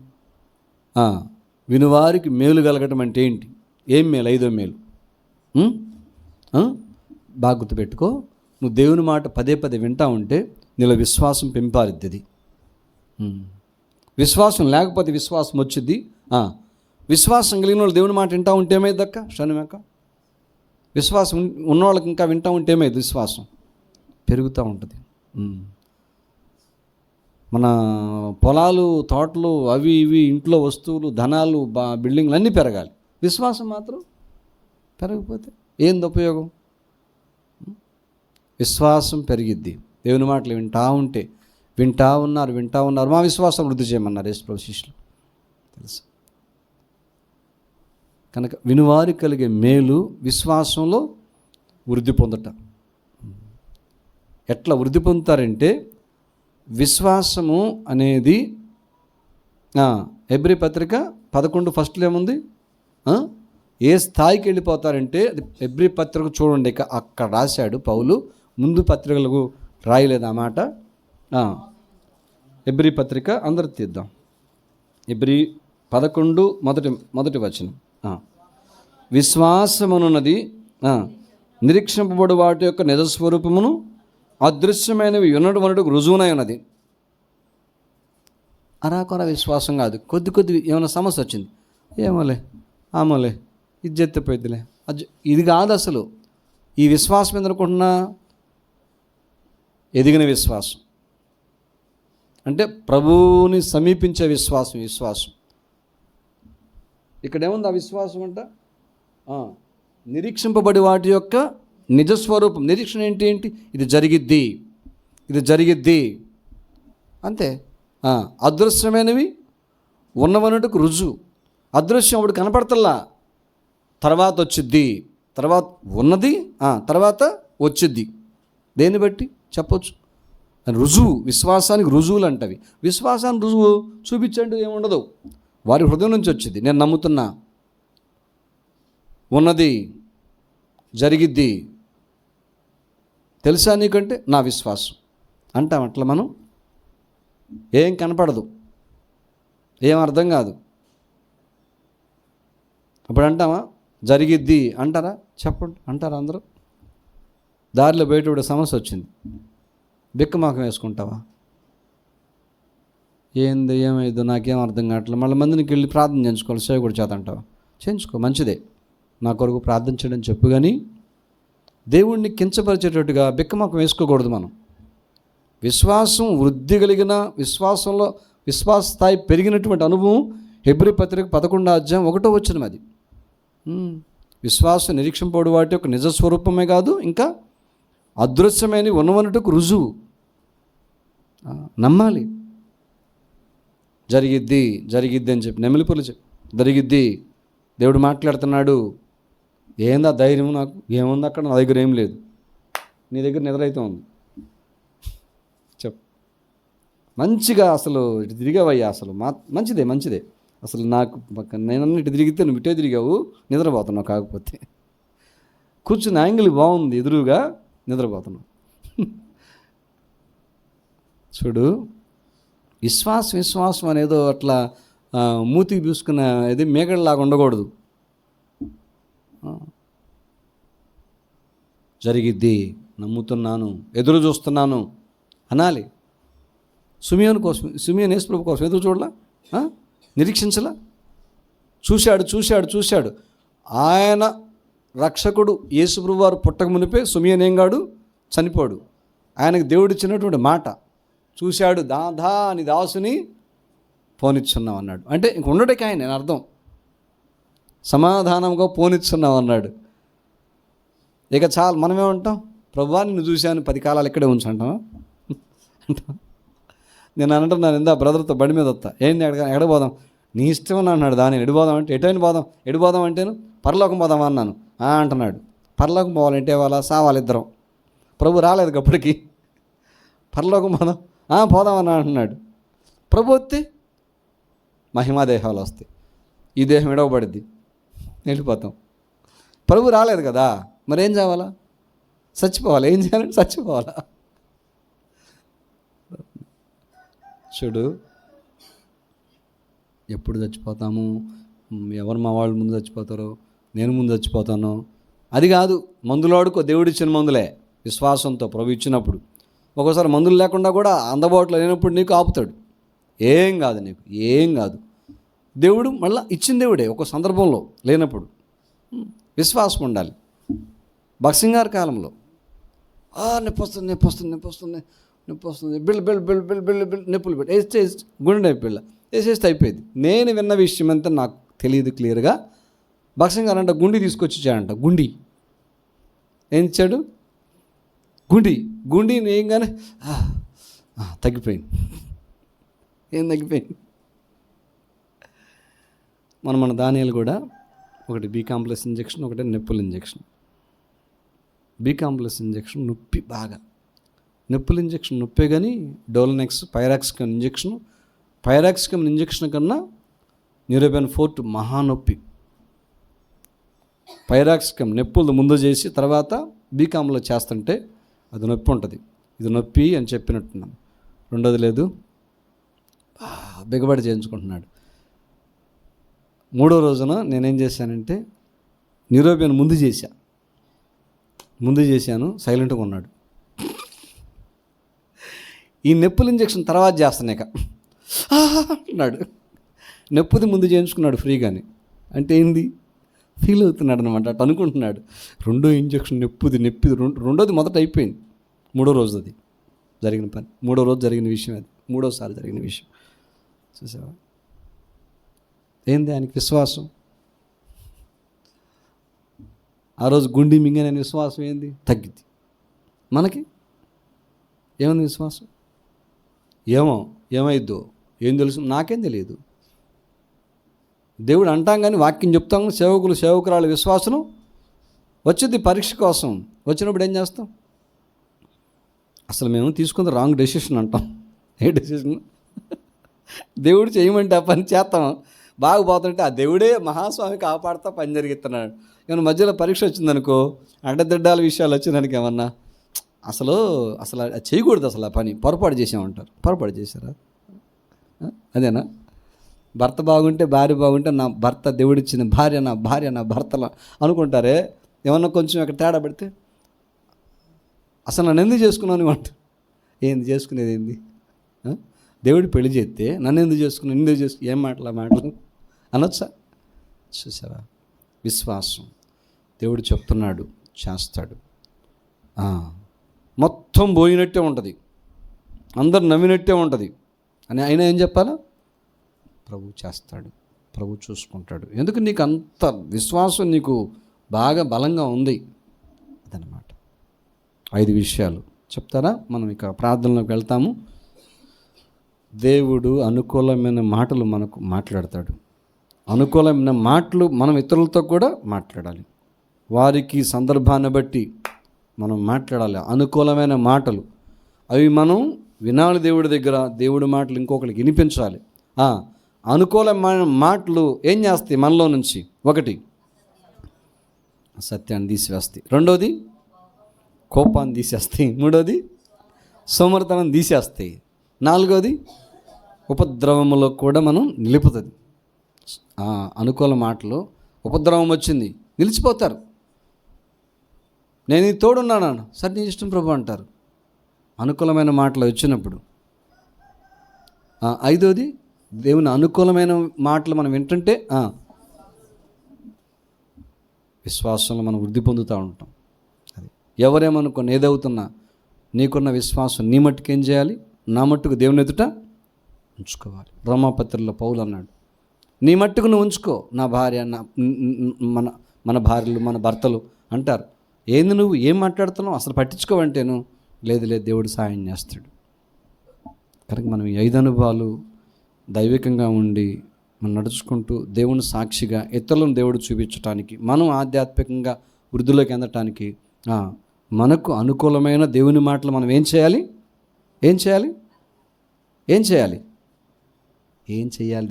వినువారికి మేలు కలగటం అంటే ఏంటి? ఏం మేలు? 5వ మేలు. బాగా గుర్తుపెట్టుకో. నువ్వు దేవుని మాట పదే వింటా ఉంటే నీలో విశ్వాసం పెంపారిద్ది. విశ్వాసం లేకపోతే విశ్వాసం వచ్చింది. విశ్వాసం కలిగిన వాళ్ళు దేవుని మాట వింటా ఉంటే ఏమైంది అక్క క్షణమేక? విశ్వాసం ఉన్నవాళ్ళకి ఇంకా వింటా ఉంటే ఏమైంది? విశ్వాసం పెరుగుతూ ఉంటుంది. మన పొలాలు, తోటలు, అవి ఇవి, ఇంట్లో వస్తువులు, ధనాలు, బిల్డింగ్లు అన్నీ పెరగాలి. విశ్వాసం మాత్రం పెరగకపోతే ఏంది ఉపయోగం? విశ్వాసం పెరిగిద్ది దేవుని మాటలు వింటా ఉన్నారు. మా విశ్వాసం వృద్ధి చేయమన్నారు యేసుప్రభు శిష్యులు, తెలుసు. కనుక వినువారి కలిగే మేలు విశ్వాసంలో వృద్ధి పొందటం. ఎట్లా వృద్ధి పొందుతారంటే, విశ్వాసము అనేది హెబ్రీ పత్రిక 11 ఫస్ట్లో ఏముంది? ఏ స్థాయికి వెళ్ళిపోతారంటే, అది హెబ్రీ పత్రిక చూడండి, అక్కడ రాశాడు పౌలు. ముందు పత్రికలకు రాయలేదు ఆ మాట. హెబ్రీ పత్రిక అందరు తీద్దాం. హెబ్రీ 11 మొదటి వచనం. విశ్వాసమునున్నది నిరీక్షింపబడు వాటి యొక్క నిజస్వరూపమును అదృశ్యమైనవి ఉన్నటువంటి రుజువునై ఉన్నది. అరాకొర విశ్వాసం కాదు. కొద్ది ఏమైనా సమస్య వచ్చింది, ఆమోలే ఇది చెత్తపోయిద్దిలే, ఇది కాదు అసలు. ఈ విశ్వాసం ఎందుకుంటున్నా? ఎదిగిన విశ్వాసం అంటే ప్రభువుని సమీపించే విశ్వాసం. ఇక్కడ ఏముంది? ఆ విశ్వాసం అంట నిరీక్షింపబడి వాటి యొక్క నిజస్వరూపం. నిరీక్షణ ఏంటి? ఇది జరిగిద్ది అంతే. అదృశ్యమైనవి ఉన్నవన్నట్టుకు రుజువు. అదృశ్యం అప్పుడు కనపడతల్లా, తర్వాత వచ్చిద్ది, తర్వాత ఉన్నది, తర్వాత వచ్చిద్ది. దేన్ని బట్టి చెప్పొచ్చు? రుజువు. విశ్వాసానికి రుజువులు అంటవి. విశ్వాసానికి రుజువు చూపించండి, ఏముండదు. వారి హృదయం నుంచి వచ్చింది. నేను నమ్ముతున్నా, ఉన్నది, జరిగిద్ది, తెలుసా నీకంటే నా విశ్వాసం అంటాం. అట్లా మనం ఏం కనపడదు, ఏం అర్థం కాదు. అప్పుడు అంటామా జరిగిద్ది అంటారా? చెప్పండి, అంటారా అందరూ? దారిలో బయట సమస్య వచ్చింది, బిక్కమాకం వేసుకుంటావా? ఏమైందో నాకేం అర్థం కావట్లేదు. మళ్ళీ మందినికి వెళ్ళి ప్రార్థన చేయించుకోవాలి, సేవకుడి చేత అంటావా? చేయించుకో, మంచిదే, నా కొరకు ప్రార్థన చేయడం చెప్పు. కానీ దేవుణ్ణి కించపరిచేటట్టుగా బిక్కమాకం వేసుకోకూడదు. మనం విశ్వాసం వృద్ధి కలిగిన, విశ్వాస స్థాయి పెరిగినటువంటి అనుభవం హెబ్రీ పత్రిక 11:1 అది. విశ్వాసం నిరీక్షింపబడు వాటి యొక్క నిజస్వరూపమే కాదు, ఇంకా అదృశ్యమైన ఉన్నవన్నట్టుకు రుజువు. నమ్మాలి. జరిగిద్ది అని చెప్పి నెమిలిపులు జరిగిద్ది. దేవుడు మాట్లాడుతున్నాడు. ఏందా ధైర్యం నాకు? ఏముంది అక్కడ? నా దగ్గర ఏం లేదు. నీ దగ్గర నిద్రైతే ఉంది. చెప్పు, మంచిగా అసలు ఇటు తిరిగావయ్యా, అసలు మంచిదే అసలు. నాకు నేనన్నా ఇటు తిరిగితే నువ్వు ఇటే తిరిగావు, నిద్రపోతున్నావు. కాకపోతే కూర్చుని యాంగిల్ బాగుంది, ఎదురుగా నిద్రపోతున్నావు. చూడు, విశ్వాసం అనేదో అట్లా మూతికి పూసుకున్న ఇది మేకడలాగా ఉండకూడదు. జరిగిద్ది, నమ్ముతున్నాను, ఎదురు చూస్తున్నాను అనాలి. సుమియోన్ యేసుప్రభు కోసం ఎదురు చూడలా, నిరీక్షించలా? చూశాడు. ఆయన రక్షకుడు యేసుప్రభు వారు పుట్టక మునిపే సుమియోన్ ఏం కాడు, చనిపోడు. ఆయనకు దేవుడిచ్చినటువంటి మాట చూశాడు. దాదా అని దాసుని పోనిచ్చున్నాం అన్నాడు. అంటే ఇంక ఉండటకి ఆయన, నేను అర్థం సమాధానంగా పోనిచ్చున్నాం అన్నాడు. ఇక చాలు. మనమేమంటాం? ప్రభువా నిన్ను చూశాను, 10 కాలాలు ఇక్కడే ఉంచంటాం అంటాం. నేను అంటున్నాను, ఇందా బ్రదర్తో బండి మీద వస్తా, ఏంది ఎక్కడ పోదాం? నీ ఇష్టం అన్నాడు. దాన్ని ఎడిపోదాం అంటే ఎడిపోదాం అంటేను పరలోకం పోదామా అన్నాను. అంటున్నాడు. పరలోకం పోవాలంటే వాళ్ళ సావాలి ఇద్దరం. ప్రభు రాలేదు అప్పటికి. పరలోకం పోదామని అంటున్నాడు. ప్రభు వస్తే మహిమాదేహాలు వస్తాయి, ఈ దేహం విడవబడిద్ది, వెళ్ళిపోతాం. ప్రభు రాలేదు కదా, మరేం కావాలా? చచ్చిపోవాలి. ఏం చేయాలంటే చచ్చిపోవాలా? చూడు, ఎప్పుడు చచ్చిపోతాము, ఎవరు మా వాళ్ళు ముందు చచ్చిపోతారో, నేను ముందు చచ్చిపోతాను, అది కాదు. మందులాడుకో, దేవుడిచ్చిన మందులే. విశ్వాసంతో ప్రభు ఇచ్చినప్పుడు ఒక్కోసారి మందులు లేకుండా కూడా అందుబాటులో లేనప్పుడు నీకు ఆపుతాడు. ఏం కాదు, నీకు ఏం కాదు. దేవుడు మళ్ళీ ఇచ్చిన దేవుడే ఒక సందర్భంలో లేనప్పుడు. విశ్వాసం ఉండాలి. భక్సింగారు కాలంలో నొప్పి వస్తుంది, బిల్ నొప్పులు పెట్టి వేస్తే గుండె పిల్ల వేసేస్తే అయిపోయింది. నేను విన్న విషయం అంతా నాకు తెలియదు క్లియర్గా. భక్సింగారు అంట గుండి తీసుకొచ్చి ఇచ్చాడంట. గుండి ఏం ఇచ్చాడు? గుండి ఏంగానే తగ్గిపోయింది. ఏం తగ్గిపోయింది? మన దానియాలు కూడా ఒకటి బి కాంప్లెక్స్ ఇంజెక్షన్, ఒకటి నొప్పుల ఇంజెక్షన్. బి కాంప్లెక్స్ ఇంజెక్షన్ నొప్పి బాగా, నొప్పుల ఇంజెక్షన్ నొప్పే. కానీ డోలనెక్స్ పైరాక్సికమ్ ఇంజెక్షన్ కన్నా న్యూరోబెన్ 4 మహానొప్పి. పైరాక్సికమ్ నొప్పులు ముందు చేసి తర్వాత బీకామ్లో చేస్తుంటే అది నొప్పి ఉంటుంది. ఇది నొప్పి అని చెప్పినట్టున్నాను. రెండోది లేదు, బిగబడి చేయించుకుంటున్నాడు. 3వ రోజున నేనేం చేశానంటే న్యూరోబియన్ ముందు చేశాను, సైలెంట్గా ఉన్నాడు. ఈ నొప్పుల ఇంజెక్షన్ తర్వాత చేస్తానేక అన్నాడు. నొప్పిది ముందు చేయించుకున్నాడు ఫ్రీగానే. అంటే ఏంది? ఫీల్ అవుతున్నాడు అనమాట. అటు అనుకుంటున్నాడు. రెండో ఇంజెక్షన్ నొప్పిది రెండోది మొదట అయిపోయింది. 3వ రోజు అది జరిగిన పని. 3వ రోజు జరిగిన విషయం అది. 3వసారి జరిగిన విషయం చూసావా? ఏంది ఆయనకి విశ్వాసం? ఆ రోజు గుండి మింగిన విశ్వాసం ఏంది? తగ్గిద్ది. మనకి ఏముంది విశ్వాసం? ఏమైద్దో ఏం తెలుసు, నాకేం తెలియదు. దేవుడు అంటాం కానీ వాక్యం చెప్తాం. సేవకురాలు విశ్వాసం వచ్చింది పరీక్ష కోసం. వచ్చినప్పుడు ఏం చేస్తాం? అసలు మేము తీసుకుంది రాంగ్ డెసిషన్ అంటాం. ఏ డెసిషన్? దేవుడు చేయమంటే ఆ పని చేస్తాం. బాగుపోతుంటే ఆ దేవుడే మహాస్వామి కాపాడుతా పని జరిగిస్తున్నాడు. ఏమన్నా మధ్యలో పరీక్ష వచ్చిందనుకో, అడ్డదిడ్డాల విషయాలు వచ్చిందానికి ఏమన్నా అసలు అది చేయకూడదు. అసలు ఆ పని పొరపాటు చేసామంటారు. పొరపాటు చేశారా? అదేనా? భర్త బాగుంటే భార్య బాగుంటే నా భర్త దేవుడిచ్చిన భార్య నా భర్తలా అనుకుంటారే. ఏమన్నా కొంచెం అక్కడ తేడా పెడితే అసలు నన్ను ఎందుకు చేసుకున్నాను అంట. ఏంది చేసుకునేది ఏంది? దేవుడు పెళ్లి చేస్తే నన్ను ఎందుకు ఏం మాటలు అనొచ్చా? చూసావా? విశ్వాసం. దేవుడు చెప్తున్నాడు, చేస్తాడు. మొత్తం పోయినట్టే ఉంటుంది, అందరు నవ్వినట్టే ఉంటుంది అని అయినా ఏం చెప్పాలా? ప్రభు చేస్తాడు, ప్రభు చూసుకుంటాడు. ఎందుకు నీకు అంత విశ్వాసం నీకు బాగా బలంగా ఉంది అదనమాట. 5 విషయాలు చెప్తారా? మనం ఇక ప్రార్థనలోకి వెళ్తాము. దేవుడు అనుకూలమైన మాటలు మనకు మాట్లాడతాడు. అనుకూలమైన మాటలు మనం ఇతరులతో కూడా మాట్లాడాలి. వారికి సందర్భాన్ని బట్టి మనం మాట్లాడాలి. అనుకూలమైన మాటలు అవి మనం వినాలి. దేవుడి దగ్గర దేవుడి మాటలు ఇంకొకరికి వినిపించాలి. అనుకూలమైన మాటలు ఏం చేస్తాయి మనలో నుంచి? 1, సత్యాన్ని తీసివేస్తాయి. 2, కోపాన్ని తీసేస్తాయి. 3, సోమరితనం తీసేస్తాయి. 4, ఉపద్రవములో కూడా మనం నిలుపుతుంది. అనుకూల మాటలు, ఉపద్రవం వచ్చింది నిలిచిపోతారు. నేను ఈ తోడున్నాను, సరే నీ ఇష్టం ప్రభు అంటారు. అనుకూలమైన మాటలు వచ్చినప్పుడు. 5, దేవుని అనుకూలమైన మాటలు మనం వింటుంటే విశ్వాసంలో మనం వృద్ధి పొందుతూ ఉంటాం. అది ఎవరేమనుకున్న ఏదవుతున్నా నీకున్న విశ్వాసం నీ మట్టుకు ఏం చేయాలి? నా మట్టుకు దేవుని ఎదుట ఉంచుకోవాలి. రోమాపత్రికలో పౌలు అన్నాడు, నీ మట్టుకు నువ్వు ఉంచుకో. నా భార్య, మన భార్యలు, మన భర్తలు అంటారు. ఏంది నువ్వు ఏం మాట్లాడుతున్నావు? అసలు పట్టించుకోవంటేను లేదు దేవుడు సాయం చేస్తాడు. కనుక మనం ఈ 5 అనుభవాలు దైవికంగా ఉండి మనం నడుచుకుంటూ దేవుని సాక్షిగా ఇతరులను దేవుడు చూపించడానికి, మనం ఆధ్యాత్మికంగా వృద్ధిలోకి అందటానికి మనకు అనుకూలమైన దేవుని మాటలు మనం ఏం చేయాలి?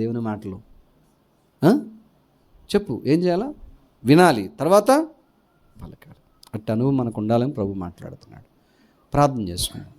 దేవుని మాటలు చెప్పు. ఏం చేయాలా? వినాలి, తర్వాత పలకాలి. అట్టి అనుభవం మనకు ఉండాలని ప్రభు మాట్లాడుతున్నాడు. ప్రార్థన చేసుకుందాం.